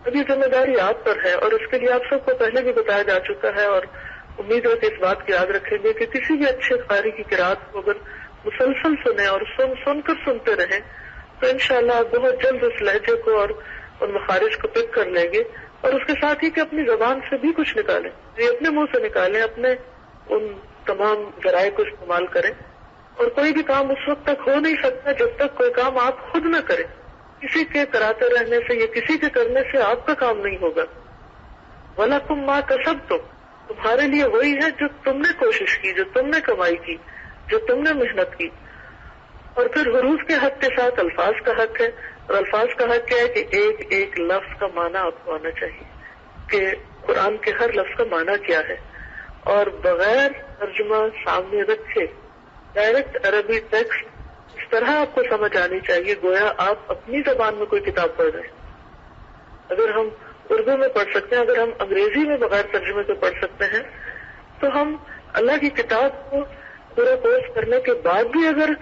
اب یہ ذمہ داری آپ پر ہے، اور اس کے لیے آپ سب کو پہلے بھی بتایا جا چکا ہے، اور امید ہے کہ اس بات کی یاد رکھیں گے کہ کسی بھی اچھے قاری کی قرات کو اگر مسلسل سنیں اور سن کر سنتے رہیں تو انشاءاللہ آپ بہت جلد اس لہجے کو اور ان مخارج کو پک کر لیں گے. اور اس کے ساتھ ہی کہ اپنی زبان سے بھی کچھ نکالیں، یہ اپنے منہ سے نکالیں، اپنے ان تمام ذرائع کو استعمال کریں. اور کوئی بھی کام اس وقت تک ہو نہیں سکتا جب تک کوئی کام آپ خود نہ کریں. کسی کے کراتے رہنے سے یا کسی کے کرنے سے آپ کا کام نہیں ہوگا. وَلَكُمْ مَا كَسَبْتُمْ، تمہارے لیے وہی ہے جو تم نے کوشش کی، جو تم نے کمائی کی، جو تم نے محنت کی. اور پھر حروف کے حق کے ساتھ الفاظ کا حق ہے، اور الفاظ کا حق کیا ہے کہ ایک ایک لفظ کا معنی آپ کو آنا چاہیے کہ قرآن کے ہر لفظ کا معنی کیا ہے. اور بغیر ترجمہ سامنے رکھے ڈائریکٹ عربی ٹیکسٹ اس طرح آپ کو سمجھ آنی چاہیے گویا آپ اپنی زبان میں کوئی کتاب پڑھ رہے ہیں. اگر ہم اردو میں پڑھ سکتے ہیں، اگر ہم انگریزی میں بغیر ترجمے کے پڑھ سکتے ہیں، تو ہم اللہ کی کتاب کو پورا کورس کرنے کے بعد بھی اگر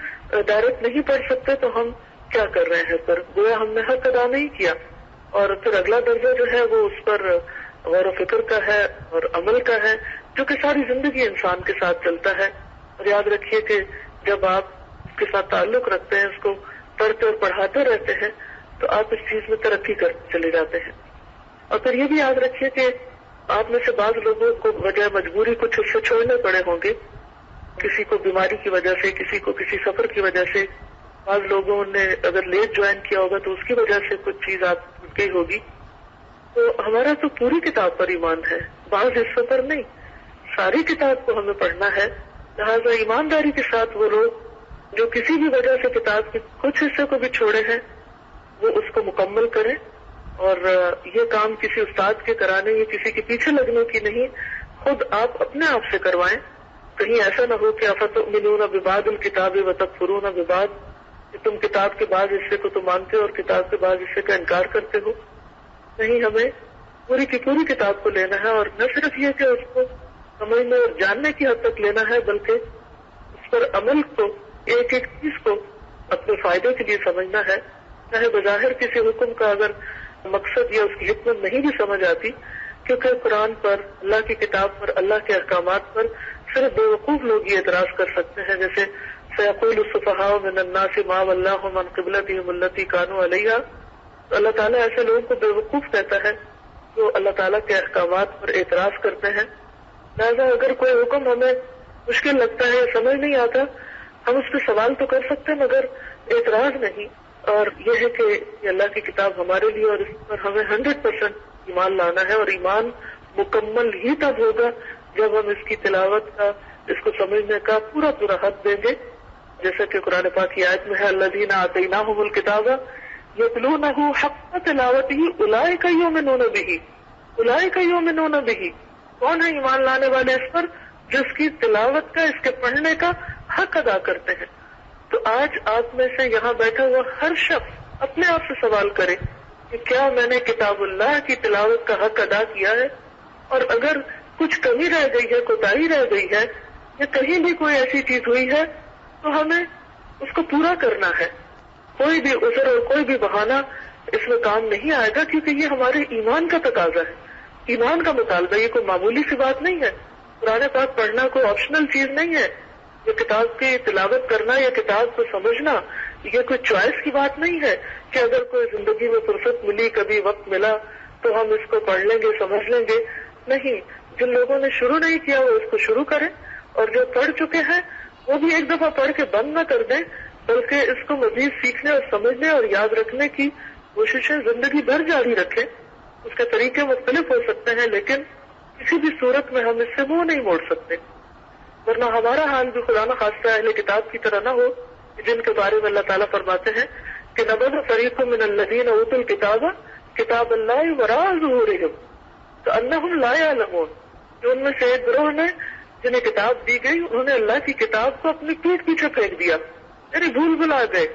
ڈائریکٹ نہیں پڑھ سکتے تو ہم کیا کر رہے ہیں؟ پر گویا ہم نے حق ادا نہیں کیا. اور پھر اگلا درجہ جو ہے وہ اس پر غور و فکر کا ہے اور عمل کا ہے، جو کہ ساری زندگی انسان کے ساتھ چلتا ہے. اور یاد رکھیے کہ جب آپ اس کے ساتھ تعلق رکھتے ہیں، اس کو پڑھتے اور پڑھاتے رہتے ہیں، تو آپ اس چیز میں ترقی کرتے چلے جاتے ہیں. اور پھر یہ بھی یاد رکھیے کہ آپ میں سے بعض لوگوں کو وجہ مجبوری کچھ حصے چھوڑنے پڑے ہوں گے، کسی کو بیماری کی وجہ سے، کسی کو کسی سفر کی وجہ سے، بعض لوگوں نے اگر لیٹ جوائن کیا ہوگا تو اس کی وجہ سے کچھ چیز آپ چھوٹ گئی ہوگی. تو ہمارا تو پوری کتاب پر ایمان ہے، بعض حصوں پر نہیں، ساری کتاب کو ہمیں پڑھنا ہے. لہٰذا ایمانداری کے ساتھ وہ لوگ جو کسی بھی وجہ سے کتاب کے کچھ حصے کو بھی چھوڑے ہیں، وہ اس کو مکمل کریں. اور یہ کام کسی استاد کے کرانے یا کسی کے پیچھے لگنے کی نہیں، خود آپ اپنے آپ سے کروائیں. کہیں ایسا نہ ہو کہ افتؤمنون ببعض الکتاب وتکفرون ببعض، کہ تم کتاب کے بعض حصے کو تو مانتے ہو اور کتاب کے بعض حصے کا انکار کرتے ہو. نہیں، ہمیں پوری کی پوری کتاب کو لینا ہے، اور نہ صرف یہ کہ اس کو سمجھنے اور جاننے کی حد تک لینا ہے، بلکہ اس پر عمل کو، ایک ایک چیز کو اپنے فائدے کے لیے سمجھنا ہے. چاہے بظاہر کسی حکم کا اگر مقصد یا اس کی حکمت نہیں بھی سمجھ آتی، کیونکہ قرآن پر، اللہ کی کتاب پر، اللہ کے احکامات پر صرف بے وقوف لوگ یہ اعتراض کر سکتے ہیں. جیسے سیقول السفہاء من الناس ما ولاھم عن قبلتہم التی کانوا علیہا، تو اللہ تعالیٰ ایسے لوگوں کو بے وقوف کہتا ہے جو اللہ تعالیٰ کے احکامات پر اعتراض کرتے ہیں. لہٰذا اگر کوئی حکم ہمیں مشکل لگتا ہے یا سمجھ نہیں آتا، ہم اس پہ سوال تو کر سکتے ہیں مگر اعتراض نہیں. اور یہ ہے کہ یہ اللہ کی کتاب ہمارے لیے، اور اس پر ہمیں 100% ایمان لانا ہے. اور ایمان مکمل ہی تب ہوگا جب ہم اس کی تلاوت کا، اس کو سمجھنے کا پورا پورا حق دیں گے. جیسا کہ قرآن پاک کی آیت میں ہے، الذین آتیناہم الکتاب یتلونہ حق تلاوتہ اولئک یؤمنون بہ، اولئک یؤمنون بہ. کون ہے ایمان لانے والے اس پر؟ جو اس کی تلاوت کا، اس کے پڑھنے کا حق ادا کرتے ہیں. تو آج آپ میں سے یہاں بیٹھا ہوا ہر شخص اپنے آپ سے سوال کرے کہ کیا میں نے کتاب اللہ کی تلاوت کا حق ادا کیا ہے؟ اور اگر کچھ کمی رہ گئی ہے، کوتاہی رہ گئی ہے، یا کہیں بھی کوئی ایسی چیز ہوئی ہے، تو ہمیں اس کو پورا کرنا ہے. کوئی بھی عذر اور کوئی بھی بہانہ اس میں کام نہیں آئے گا، کیونکہ یہ ہمارے ایمان کا تقاضا ہے، ایمان کا مطالبہ. یہ کوئی معمولی سی بات نہیں ہے. قرآن پاک پڑھنا کوئی آپشنل چیز نہیں ہے. یہ کتاب کی تلاوت کرنا یا کتاب کو سمجھنا یہ کوئی چوائس کی بات نہیں ہے کہ اگر کوئی زندگی میں فرصت ملی، کبھی وقت ملا تو ہم اس کو پڑھ لیں گے، سمجھ لیں گے. نہیں، جن لوگوں نے شروع نہیں کیا وہ اس کو شروع کریں، اور جو پڑھ چکے ہیں وہ بھی ایک دفعہ پڑھ کے بند نہ کر دیں، بلکہ اس کو مزید سیکھنے اور سمجھنے اور یاد رکھنے کی کوششیں زندگی بھر جاری رکھیں. اس کے طریقے مختلف ہو سکتے ہیں، لیکن کسی بھی صورت میں ہم اس سے منہ نہیں موڑ سکتے. ورنہ ہمارا حال بھی خدا نخواستہ اہل کتاب کی طرح نہ ہو، جن کے بارے میں اللہ تعالیٰ فرماتے ہیں کہ نبذ فریق من الذین اوتوا الکتاب کتاب اللہ وراء ظہورہم کأنہم لا یعلمون. جو ان میں سے ایک گروہ نے جنہیں کتاب دی گئی، انہوں نے اللہ کی کتاب کو اپنی پیٹھ پیچھے پھینک دیا، یعنی بھول بھلا گئے،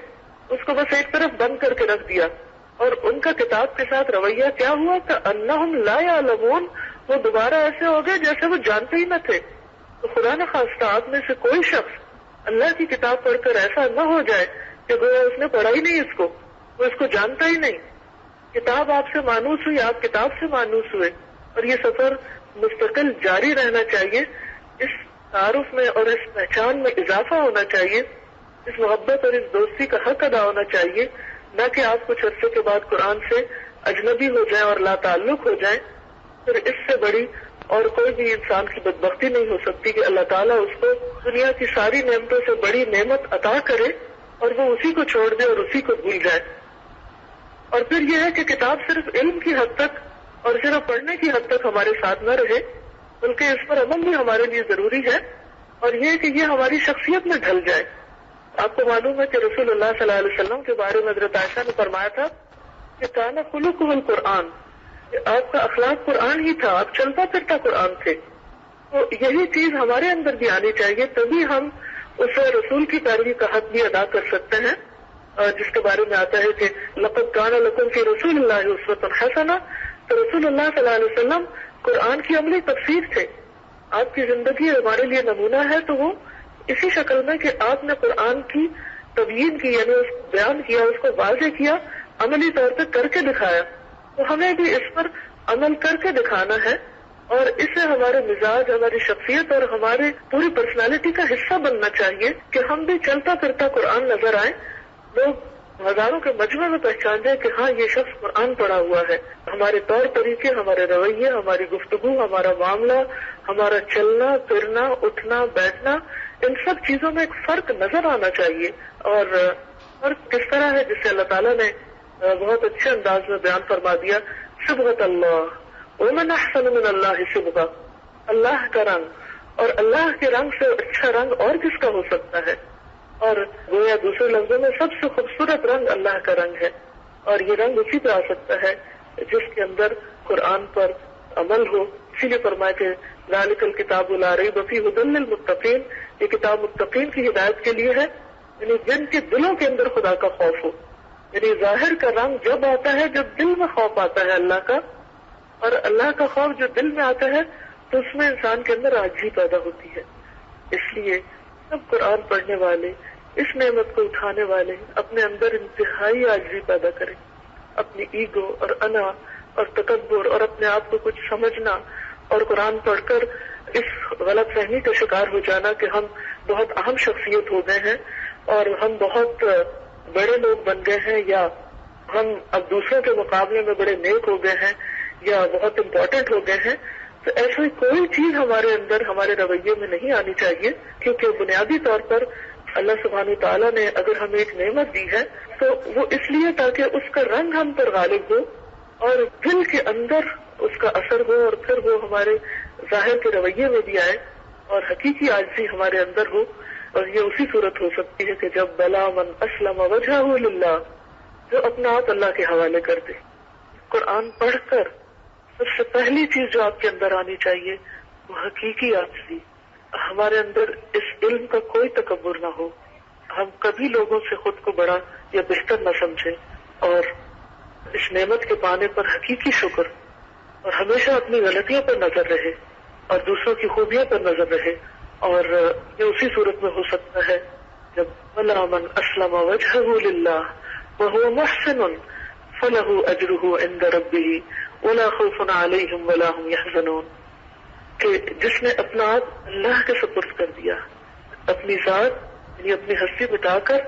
اس کو بس ایک طرف بند کر کے رکھ دیا. اور ان کا کتاب کے ساتھ رویہ کیا ہوا؟ کأنہم لا یعلمون، وہ دوبارہ ایسے ہو گئے جیسے وہ جانتے ہی نہ تھے. تو خدا نہ خواستہ آپ میں سے کوئی شخص اللہ کی کتاب پڑھ کر ایسا نہ ہو جائے کہ گویا اس نے پڑھا ہی نہیں اس کو، وہ اس کو جانتا ہی نہیں. کتاب آپ سے مانوس ہوئی، آپ کتاب سے مانوس ہوئے، اور یہ سفر مستقل جاری رہنا چاہیے. اس تعارف میں اور اس پہچان میں اضافہ ہونا چاہیے، اس محبت اور اس دوستی کا حق ادا ہونا چاہیے، نہ کہ آپ کچھ عرصے کے بعد قرآن سے اجنبی ہو جائیں اور لا تعلق ہو جائیں. پھر اس سے بڑی اور کوئی بھی انسان کی بدبختی نہیں ہو سکتی کہ اللہ تعالیٰ اس کو دنیا کی ساری نعمتوں سے بڑی نعمت عطا کرے اور وہ اسی کو چھوڑ دے اور اسی کو بھول جائے. اور پھر یہ ہے کہ کتاب صرف علم کی حد تک اور صرف پڑھنے کی حد تک ہمارے ساتھ نہ رہے، بلکہ اس پر عمل بھی ہمارے لیے ضروری ہے، اور یہ کہ یہ ہماری شخصیت میں ڈھل جائے. آپ کو معلوم ہے کہ رسول اللہ صلی اللہ علیہ وسلم کے بارے میں حضرت عائشہ نے فرمایا تھا کہ کان خلقہ القرآن، آپ کا اخلاق قرآن ہی تھا، آپ چلتا پھرتا قرآن تھے. تو یہی چیز ہمارے اندر بھی آنی چاہیے، تبھی ہم اس رسول کی پیروی کا حق بھی ادا کر سکتے ہیں، جس کے بارے میں آتا ہے کہ لقد کان لکم فی رسول اللہ اسوۃ حسنہ. تو رسول اللہ صلی اللہ علیہ وسلم قرآن کی عملی تفسیر تھے. آپ کی زندگی ہمارے لیے نمونہ ہے، تو وہ اسی شکل میں کہ آپ نے قرآن کی تبیین کی، یعنی اس کو بیان کیا، اس کو واضح کیا، عملی طور پہ کر کے دکھایا. تو ہمیں بھی اس پر عمل کر کے دکھانا ہے اور اسے ہمارے مزاج، ہماری شخصیت اور ہمارے پوری پرسنالٹی کا حصہ بننا چاہیے کہ ہم بھی چلتا پھرتا قرآن نظر آئے، لوگ ہزاروں کے مجمع میں پہچان جائے کہ ہاں یہ شخص قرآن پڑھا ہوا ہے. ہمارے طور طریقے، ہمارے رویے، ہماری گفتگو، ہمارا معاملہ، ہمارا چلنا پھرنا، اٹھنا بیٹھنا، ان سب چیزوں میں ایک فرق نظر آنا چاہیے. اور فرق کس طرح ہے جسے اللہ تعالیٰ نے بہت اچھے انداز میں بیان فرما دیا. صبغۃ اللہ ومن احسن من اللہ صبغہ، اللہ کا رنگ، اور اللہ کے رنگ سے اچھا رنگ اور کس کا ہو سکتا ہے. اور گویا دوسرے لفظوں میں سب سے خوبصورت رنگ اللہ کا رنگ ہے، اور یہ رنگ اسی پہ آ سکتا ہے جس کے اندر قرآن پر عمل ہو. اسی لیے فرمایا کہ ذالک الکتاب لا ریب فیہ ھدی للمتقین، یہ کتاب متقین کی ہدایت کے لیے ہے، یعنی جن کے دلوں کے اندر خدا کا خوف ہو. یعنی ظاہر کا رنگ جب آتا ہے جب دل میں خوف آتا ہے اللہ کا، اور اللہ کا خوف جو دل میں آتا ہے تو اس میں انسان کے اندر عاجزی پیدا ہوتی ہے. اس لیے سب قرآن پڑھنے والے، اس نعمت کو اٹھانے والے اپنے اندر انتہائی عاجزی پیدا کریں. اپنی ایگو اور انا اور تکبر اور اپنے آپ کو کچھ سمجھنا اور قرآن پڑھ کر اس غلط فہمی کا شکار ہو جانا کہ ہم بہت اہم شخصیت ہو گئے ہیں اور ہم بہت بڑے لوگ بن گئے ہیں، یا ہم اب دوسروں کے مقابلے میں بڑے نیک ہو گئے ہیں یا بہت امپورٹنٹ ہو گئے ہیں. تو ایسی کوئی چیز ہمارے اندر، ہمارے رویے میں نہیں آنی چاہیے، کیونکہ بنیادی طور پر اللہ سبحانہ تعالیٰ نے اگر ہمیں ایک نعمت دی ہے تو وہ اس لیے تاکہ اس کا رنگ ہم پر غالب ہو اور دل کے اندر اس کا اثر ہو، اور پھر وہ ہمارے ظاہر کے رویے میں بھی آئے اور حقیقی عاجزی ہمارے اندر ہو. اور یہ اسی صورت ہو سکتی ہے کہ جب بلا من اسلم وجہہ للہ، جو اپنا آپ اللہ کے حوالے کر دے. قرآن پڑھ کر سب سے پہلی چیز جو آپ کے اندر آنی چاہیے وہ حقیقی عاجزی. ہمارے اندر اس علم کا کوئی تکبر نہ ہو، ہم کبھی لوگوں سے خود کو بڑا یا بہتر نہ سمجھیں، اور اس نعمت کے پانے پر حقیقی شکر، اور ہمیشہ اپنی غلطیوں پر نظر رہے اور دوسروں کی خوبیوں پر نظر رہے. اور یہ اسی صورت میں ہو سکتا ہے جب بلا من اسلم وجہہ للہ وہو محسن فلہ اجرہ عند ربہ ولا خوف علیہم ولا هم يحزنون، کہ جس نے اپنا آپ اللہ کے سپرد کر دیا، اپنی ذات یعنی اپنی ہستی بتا کر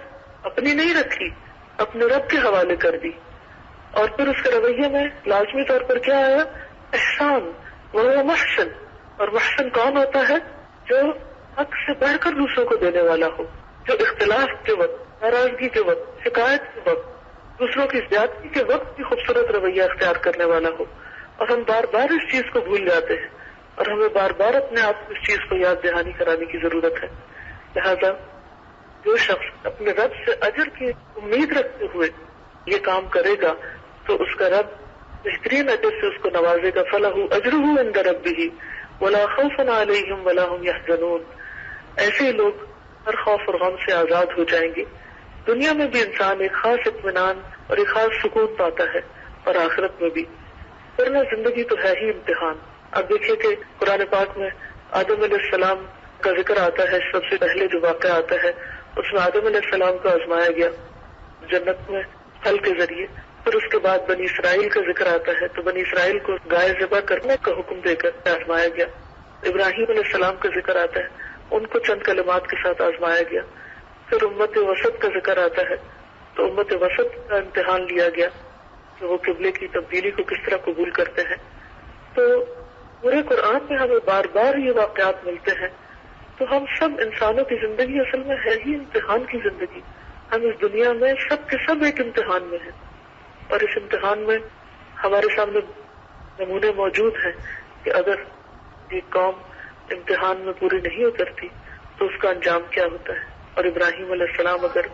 اپنی نہیں رکھی، اپنے رب کے حوالے کر دی. اور پھر اس کے رویے میں لازمی طور پر کیا آیا؟ احسان. وہ محسن، اور محسن کون ہوتا ہے؟ جو حق سے بڑھ کر دوسروں کو دینے والا ہو، جو اختلاف کے وقت، ناراضگی کے وقت، شکایت کے وقت، دوسروں کی زیادتی کے وقت بھی خوبصورت رویہ اختیار کرنے والا ہو. اور ہم بار بار اس چیز کو بھول جاتے ہیں اور ہمیں بار بار اپنے آپ کو اس چیز کو یاد دہانی کرانے کی ضرورت ہے. لہذا جو شخص اپنے رب سے اجر کی امید رکھتے ہوئے یہ کام کرے گا تو اس کا رب بہترین اجر سے اس کو نوازے گا. فلہ اجرہ عند ربہ ولا خوف علیہم ولا هم يحزنون. ایسے لوگ ہر خوف اور غم سے آزاد ہو جائیں گے. دنیا میں بھی انسان ایک خاص اطمینان اور ایک خاص سکون پاتا ہے، اور آخرت میں بھی. ورنہ زندگی تو ہے ہی امتحان. اب دیکھیے کہ قرآن پاک میں آدم علیہ السلام کا ذکر آتا ہے. سب سے پہلے جو واقعہ آتا ہے اس میں آدم علیہ السلام کو آزمایا گیا جنت میں پھل کے ذریعے. پھر اس کے بعد بنی اسرائیل کا ذکر آتا ہے تو بنی اسرائیل کو گائے ذبح کرنے کا حکم دے کر آزمایا گیا. ابراہیم علیہ السلام کا ذکر آتا ہے، ان کو چند کلمات کے ساتھ آزمایا گیا. پھر امت وسط کا ذکر آتا ہے تو امت وسط کا امتحان لیا گیا کہ وہ قبلے کی تبدیلی کو کس طرح قبول کرتے ہیں. تو پورے قرآن میں ہمیں بار بار یہ واقعات ملتے ہیں. تو ہم سب انسانوں کی زندگی اصل میں ہے ہی امتحان کی زندگی. ہم اس دنیا میں سب کے سب ایک امتحان میں ہیں، اور اس امتحان میں ہمارے سامنے نمونے موجود ہیں کہ اگر ایک قوم امتحان میں پوری نہیں اترتی تو اس کا انجام کیا ہوتا ہے. اور ابراہیم علیہ السلام اگر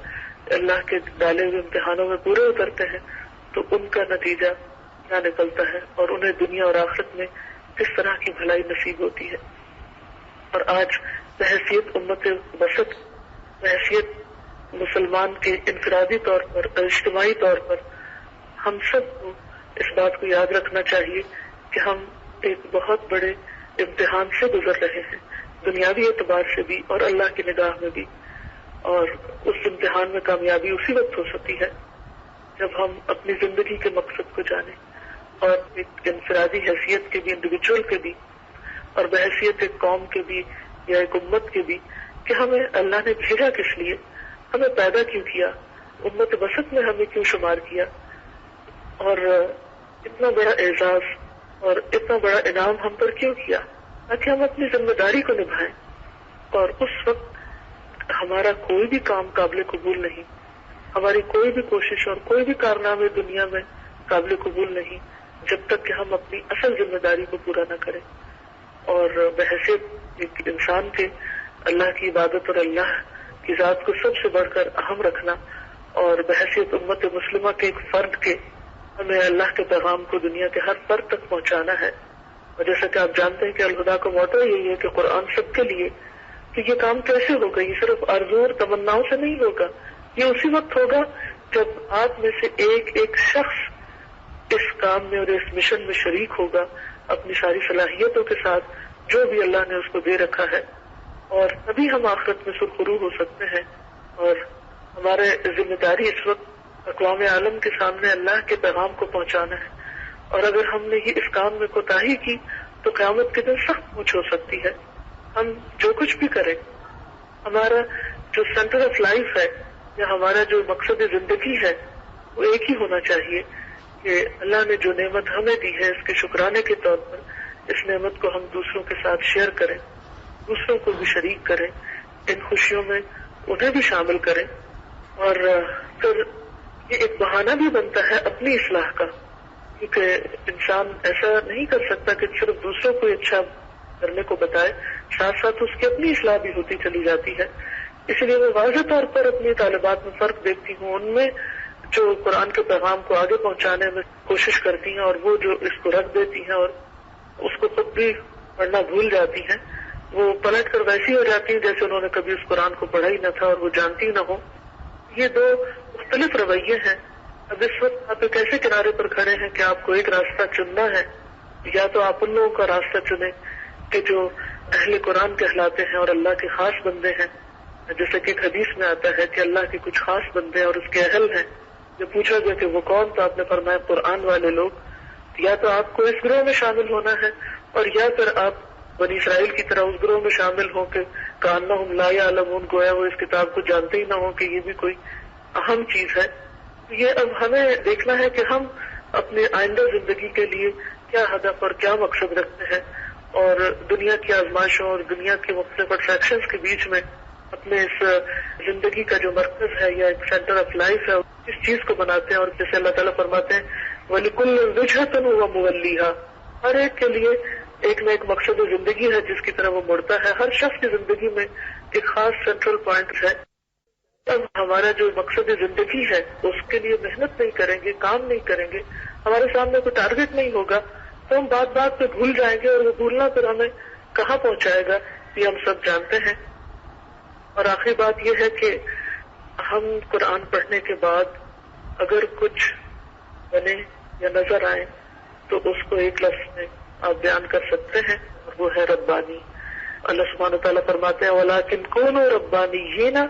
اللہ کے ڈالے ہوئے امتحانوں میں پورے اترتے ہیں تو ان کا نتیجہ کیا نکلتا ہے اور انہیں دنیا اور آخرت میں کس طرح کی بھلائی نصیب ہوتی ہے. اور آج بحیثیت امت وسط، بحیثیت مسلمان کے انفرادی طور پر، اجتماعی طور پر، ہم سب کو اس بات کو یاد رکھنا چاہیے کہ ہم ایک بہت بڑے امتحان سے گزر رہے ہیں، دنیاوی اعتبار سے بھی اور اللہ کی نگاہ میں بھی. اور اس امتحان میں کامیابی اسی وقت ہو سکتی ہے جب ہم اپنی زندگی کے مقصد کو جانیں اور ایک انفرادی حیثیت کے بھی، انڈیویجول کے بھی، اور بحیثیت ایک قوم کے بھی یا ایک امت کے بھی، کہ ہمیں اللہ نے بھیجا کس لیے، ہمیں پیدا کیوں کیا، امت وسط میں ہمیں کیوں شمار کیا، اور اتنا بڑا اعزاز اور اتنا بڑا انعام ہم پر کیوں کیا، تاکہ ہم اپنی ذمہ داری کو نبھائیں. اور اس وقت ہمارا کوئی بھی کام قابل قبول نہیں، ہماری کوئی بھی کوشش اور کوئی بھی کارنامے دنیا میں قابل قبول نہیں جب تک کہ ہم اپنی اصل ذمہ داری کو پورا نہ کریں. اور بحیثیت ایک انسان کے اللہ کی عبادت اور اللہ کی ذات کو سب سے بڑھ کر اہم رکھنا، اور بحیثیت امت مسلمہ کے ایک فرد کے ہمیں اللہ کے پیغام کو دنیا کے ہر فرد تک پہنچانا ہے. اور جیسا کہ آپ جانتے ہیں کہ الہدا کا موٹو یہی ہے کہ قرآن سب کے لیے. کہ یہ کام کیسے ہوگا؟ یہ صرف آرزو اور تمناؤں سے نہیں ہوگا، یہ اسی وقت ہوگا جب آپ میں سے ایک ایک شخص اس کام میں اور اس مشن میں شریک ہوگا اپنی ساری صلاحیتوں کے ساتھ جو بھی اللہ نے اس کو دے رکھا ہے، اور تبھی ہم آخرت میں سرخرو ہو سکتے ہیں. اور ہمارے ذمہ داری اس وقت اقوام عالم کے سامنے اللہ کے پیغام کو پہنچانا ہے. اور اگر ہم نے اس کام میں کوتاہی کی تو قیامت کے دن سخت پوچھ ہو سکتی ہے. ہم جو کچھ بھی کریں، ہمارا جو سینٹر آف لائف ہے یا ہمارا جو مقصد زندگی ہے وہ ایک ہی ہونا چاہیے کہ اللہ نے جو نعمت ہمیں دی ہے اس کے شکرانے کے طور پر اس نعمت کو ہم دوسروں کے ساتھ شیئر کریں، دوسروں کو بھی شریک کریں، ان خوشیوں میں انہیں بھی شامل کریں. اور پھر یہ ایک بہانہ بھی بنتا ہے اپنی اصلاح کا، کیونکہ انسان ایسا نہیں کر سکتا کہ صرف دوسروں کو اچھا کرنے کو بتائے، ساتھ ساتھ اس کی اپنی اصلاح بھی ہوتی چلی جاتی ہے. اس لیے میں واضح طور پر اپنی طالبات میں فرق دیکھتی ہوں، ان میں جو قرآن کے پیغام کو آگے پہنچانے میں کوشش کرتی ہیں اور وہ جو اس کو رکھ دیتی ہیں اور اس کو خود بھی پڑھنا بھول جاتی ہیں، وہ پلٹ کر ویسی ہو جاتی ہیں جیسے انہوں نے کبھی اس قرآن کو پڑھا ہی نہ تھا اور وہ جانتی نہ ہو. یہ دو مختلف رویے ہیں. اب اس وقت آپ ایک ایسے کنارے پر کھڑے ہیں کہ آپ کو ایک راستہ چننا ہے، یا تو آپ ان لوگوں کا راستہ چنیں کہ جو اہل قرآن کہلاتے ہیں اور اللہ کے خاص بندے ہیں، جیسے کہ ایک حدیث میں آتا ہے کہ اللہ کے کچھ خاص بندے اور اس کے اہل ہیں. جب پوچھا گیا کہ وہ کون، تو آپ نے فرمایا قرآن والے لوگ. یا تو آپ کو اس گروہ میں شامل ہونا ہے، اور یا پھر آپ بنی اسرائیل کی طرح اس گروہ میں شامل ہوں کہ کانہم لا یعلمون، گویا وہ اس کتاب کو جانتے ہی نہ ہوں کہ یہ بھی کوئی اہم چیز ہے. یہ اب ہمیں دیکھنا ہے کہ ہم اپنے آئندہ زندگی کے لیے کیا ہدف اور کیا مقصد رکھتے ہیں، اور دنیا کی آزمائشوں اور دنیا کے مختلف اٹریکشنز کے بیچ میں اپنے اس زندگی کا جو مرکز ہے یا ایک سینٹر آف لائف ہے اس چیز کو بناتے ہیں. اور جیسے اللہ تعالیٰ فرماتے ہیں وَلِكُلٍّ وِجْهَةٌ هُوَ مُوَلِّيهَا، ہر ایک کے لیے ایک نہ ایک مقصد زندگی ہے جس کی طرف وہ مڑتا ہے. ہر شخص کی زندگی میں ایک خاص سینٹرل پوائنٹ ہے. اب ہمارا جو مقصد زندگی ہے اس کے لیے محنت نہیں کریں گے، کام نہیں کریں گے، ہمارے سامنے کوئی ٹارگٹ نہیں ہوگا، تو ہم بات بات پہ بھول جائیں گے، اور وہ بھولنا پھر ہمیں کہاں پہنچائے گا یہ ہم سب جانتے ہیں. اور آخری بات یہ ہے کہ ہم قرآن پڑھنے کے بعد اگر کچھ بنے یا نظر آئے تو اس کو ایک لفظ میں آپ بیان کر سکتے ہیں، اور وہ ہے ربانی. اللہ سبحانہ وتعالیٰ فرماتے ہیں وَلَٰكِن كُونُوا رَبَّانِيِّينَ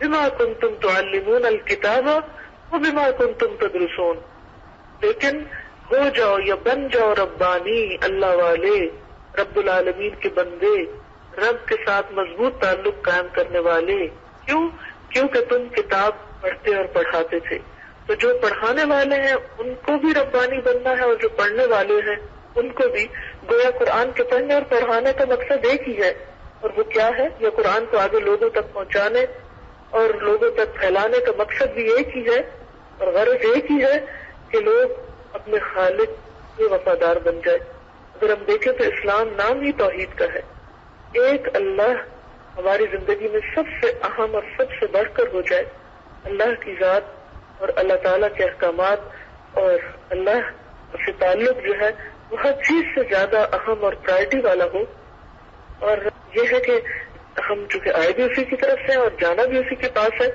بِمَا كُنتُمْ تُعَلِّمُونَ الْكِتَابَ وَبِمَا كُنتُمْ تَدْرُسُونَ، لیکن ہو جاؤ یا بن جاؤ ربانی، اللہ والے، رب العالمین کے بندے، رب کے ساتھ مضبوط تعلق قائم کرنے والے. کیونکہ تم کتاب پڑھتے اور پڑھاتے تھے. تو جو پڑھانے والے ہیں ان کو بھی ربانی بننا ہے، اور جو پڑھنے والے ہیں ان کو بھی. گویا قرآن کے پڑھنے اور پڑھانے کا مقصد ایک ہی ہے، اور وہ کیا ہے؟ یہ قرآن کو آگے لوگوں تک پہنچانے اور لوگوں تک پھیلانے کا مقصد بھی ایک ہی ہے، اور غرض ایک ہی ہے کہ لوگ اپنے خالق کے وفادار بن جائے. اگر ہم دیکھیں تو اسلام نام ہی توحید کا ہے. ایک اللہ ہماری زندگی میں سب سے اہم اور سب سے بڑھ کر ہو جائے. اللہ کی ذات اور اللہ تعالیٰ کے احکامات اور اللہ سے تعلق جو ہے وہ ہر چیز سے زیادہ اہم اور پرائرٹی والا ہو. اور یہ ہے کہ ہم چونکہ آئے بھی اسی کی طرف سے اور جانا بھی اسی کے پاس ہے،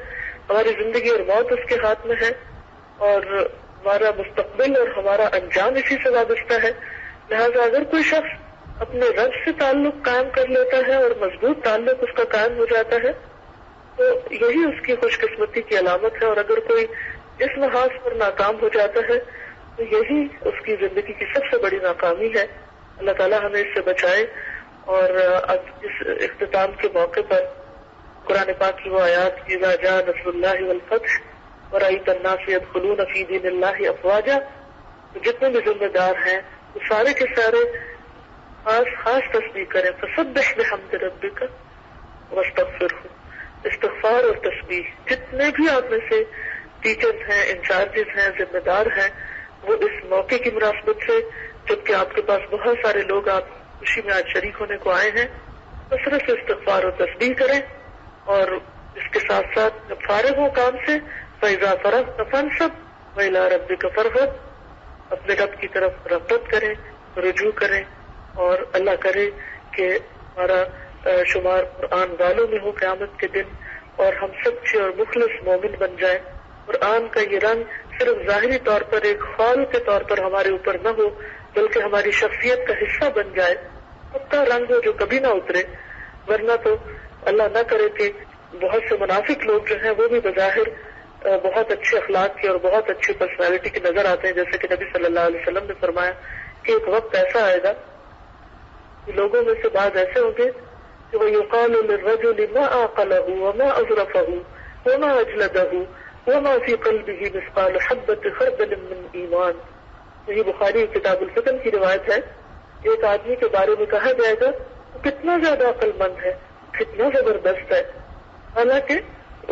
ہماری زندگی اور موت اس کے ہاتھ میں ہے، اور ہمارا مستقبل اور ہمارا انجام اسی سے وابستہ ہے. لہذا اگر کوئی شخص اپنے رب سے تعلق قائم کر لیتا ہے اور مضبوط تعلق اس کا قائم ہو جاتا ہے تو یہی اس کی خوش قسمتی کی علامت ہے. اور اگر کوئی اس محاذ پر ناکام ہو جاتا ہے تو یہی اس کی زندگی کی سب سے بڑی ناکامی ہے. اللہ تعالیٰ ہمیں اس سے بچائے. اور اب اس اختتام کے موقع پر قرآن پاک کی وہ آیات اذا جاء نصر اللہ والفتح ورأیت الناس يدخلون فی دین اللہ افواجا، جتنے بھی ذمہ دار ہیں وہ سارے کے سارے خاص تسبیح کریں. فسبح بحمد ربک واستغفرہ، استغفار اور تسبیح. جتنے بھی آپ میں سے ٹیچرز ہیں، انچارجز ہیں، ذمہ دار ہیں، وہ اس موقع کی مناسبت سے جبکہ آپ کے پاس بہت سارے لوگ آپ خوشی میں آج شریک ہونے کو آئے ہیں، کثرت سے استغفار اور تسبیح کریں. اور اس کے ساتھ ساتھ جب فارغ ہو کام سے فَإِذَا فَرَغْتَ فَانْصَبْ وَإِلَىٰ رَبِّكَ فَارْغَب، اپنے رب کی طرف رغبت کریں، رجوع کریں، اور اللہ کرے کہ ہمارا شمار قرآن والوں میں ہو قیامت کے دن، اور ہم سچے اور مخلص مومن بن جائیں. قرآن کا یہ رنگ صرف ظاہری طور پر ایک خال کے طور پر ہمارے اوپر نہ ہو، بلکہ ہماری شخصیت کا حصہ بن جائے. پکا رنگ ہو جو کبھی نہ اترے. ورنہ تو اللہ نہ کرے کہ بہت سے منافق لوگ جو ہیں وہ بھی بظاہر بہت اچھے اخلاق کے اور بہت اچھی پرسنالٹی کے نظر آتے ہیں، جیسے کہ نبی صلی اللہ علیہ وسلم نے فرمایا کہ ایک وقت ایسا آئے گا کہ لوگوں میں سے بعض ایسے ہوں گے کہ وہ یقال للرجل ما عقله وما اظرفه وما اجلده وما في قلبه مثقال حبة خردل من ایمان. یہ بخاری کتاب الفتن کی روایت ہے. ایک آدمی کے بارے میں کہا جائے گا وہ کتنا زیادہ عقل مند ہے، کتنا زبردست ہے، حالانکہ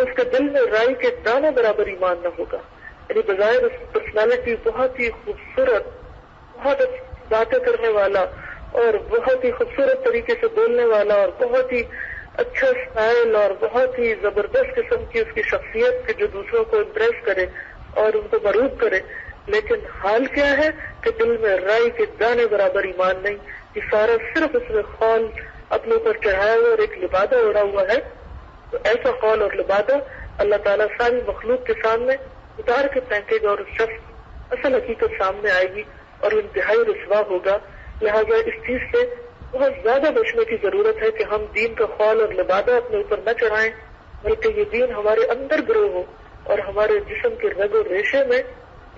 اس کے دل میں رائی کے دانے برابر ایمان نہ ہوگا. یعنی بظاہر اس کی پرسنالٹی بہت ہی خوبصورت، بہت اچھی باتیں کرنے والا اور بہت ہی خوبصورت طریقے سے بولنے والا اور بہت ہی اچھا اسٹائل اور بہت ہی زبردست قسم کی اس کی شخصیت کہ جو دوسروں کو امپریس کرے اور ان کو مروب کرے، لیکن حال کیا ہے کہ دل میں رائی کے دانے برابر ایمان نہیں. یہ سارا صرف اس میں خول اپنے اوپر چڑھایا ہوا اور ایک لبادہ اڑا ہوا ہے. تو ایسا خول اور لبادہ اللہ تعالیٰ ساری مخلوق کے سامنے اتار کے پھینکے گا اور اس شخص اصل حقیقت سامنے آئے گی اور انتہائی رسوا ہوگا. لہٰذا اس چیز سے بہت زیادہ بچنے کی ضرورت ہے کہ ہم دین کا خول اور لبادہ اپنے اوپر نہ چڑھائیں، بلکہ یہ دین ہمارے اندر گرو ہو اور ہمارے جسم کے رگ و ریشے میں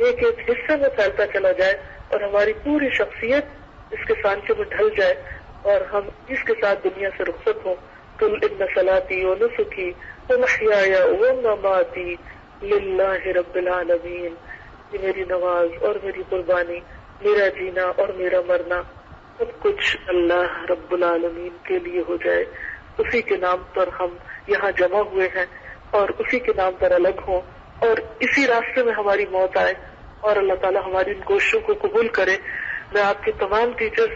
ایک ایک حصے میں پھیلتا چلا جائے اور ہماری پوری شخصیت اس کے سانچے میں ڈھل جائے اور ہم اس کے ساتھ دنیا سے رخصت ہوں. قل ان صلاتي ونسكي ومحياي ومماتي لله رب العالمین. یہ میری نماز اور میری قربانی، میرا جینا اور میرا مرنا سب کچھ اللہ رب العالمین کے لیے ہو جائے. اسی کے نام پر ہم یہاں جمع ہوئے ہیں اور اسی کے نام پر الگ ہوں اور اسی راستے میں ہماری موت آئے اور اللہ تعالیٰ ہماری ان کوششوں کو قبول کرے. میں آپ کے تمام ٹیچرز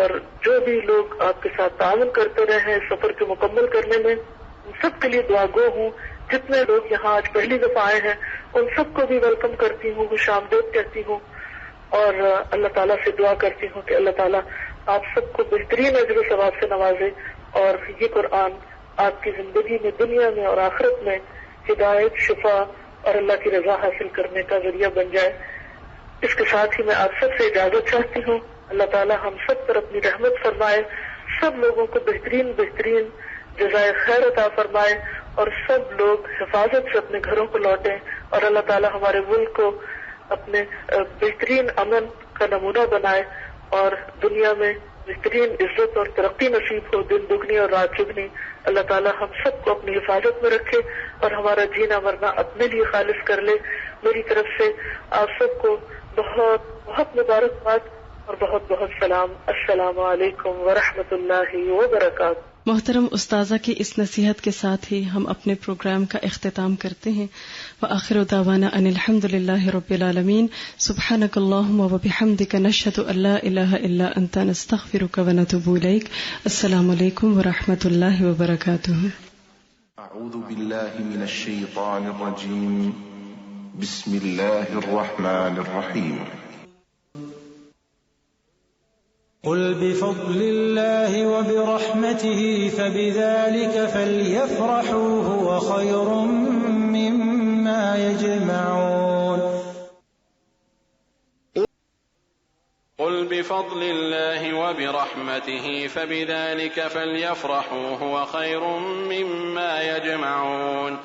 اور جو بھی لوگ آپ کے ساتھ تعاون کرتے رہے ہیں اس سفر کو مکمل کرنے میں، ان سب کے لیے دعا گو ہوں. جتنے لوگ یہاں آج پہلی دفعہ آئے ہیں ان سب کو بھی ویلکم کرتی ہوں، خوش آمدید کہتی ہوں اور اللہ تعالیٰ سے دعا کرتی ہوں کہ اللہ تعالیٰ آپ سب کو بہترین اجر و ثواب سے نوازے اور یہ قرآن آپ کی زندگی میں، دنیا میں اور آخرت میں ہدایت، شفا اور اللہ کی رضا حاصل کرنے کا ذریعہ بن جائے. اس کے ساتھ ہی میں آپ سب سے اجازت چاہتی ہوں. اللہ تعالیٰ ہم سب پر اپنی رحمت فرمائے، سب لوگوں کو بہترین جزائے خیر عطا فرمائے اور سب لوگ حفاظت سے اپنے گھروں کو لوٹیں اور اللہ تعالیٰ ہمارے ملک کو اپنے بہترین امن کا نمونہ بنائے اور دنیا میں بہترین عزت اور ترقی نصیب ہو، دن دگنی اور رات چگنی. اللہ تعالیٰ ہم سب کو اپنی حفاظت میں رکھے اور ہمارا جینا مرنا اپنے لیے خالص کر لے. میری طرف سے آپ سب کو بہت بہت مبارکباد اور بہت بہت سلام. السلام علیکم ورحمۃ اللہ وبرکاتہ. محترم استاذہ کی اس نصیحت کے ساتھ ہی ہم اپنے پروگرام کا اختتام کرتے ہیں. وآخر دعوانا ان الحمد للہ رب العالمین. سبحانک اللہم وبحمدک نشہد ان لا الہ الا انت نستغفرک ونتوب الیک. السلام علیکم ورحمۃ اللہ وبرکاتہ. اعوذ باللہ من الشیطان الرجیم. بسم اللہ الرحمن الرحیم. قل بفضل الله وبرحمته فبذلك فليفرحوا هو خير مما يجمعون. قل بفضل الله وبرحمته فبذلك فليفرحوا هو خير مما يجمعون.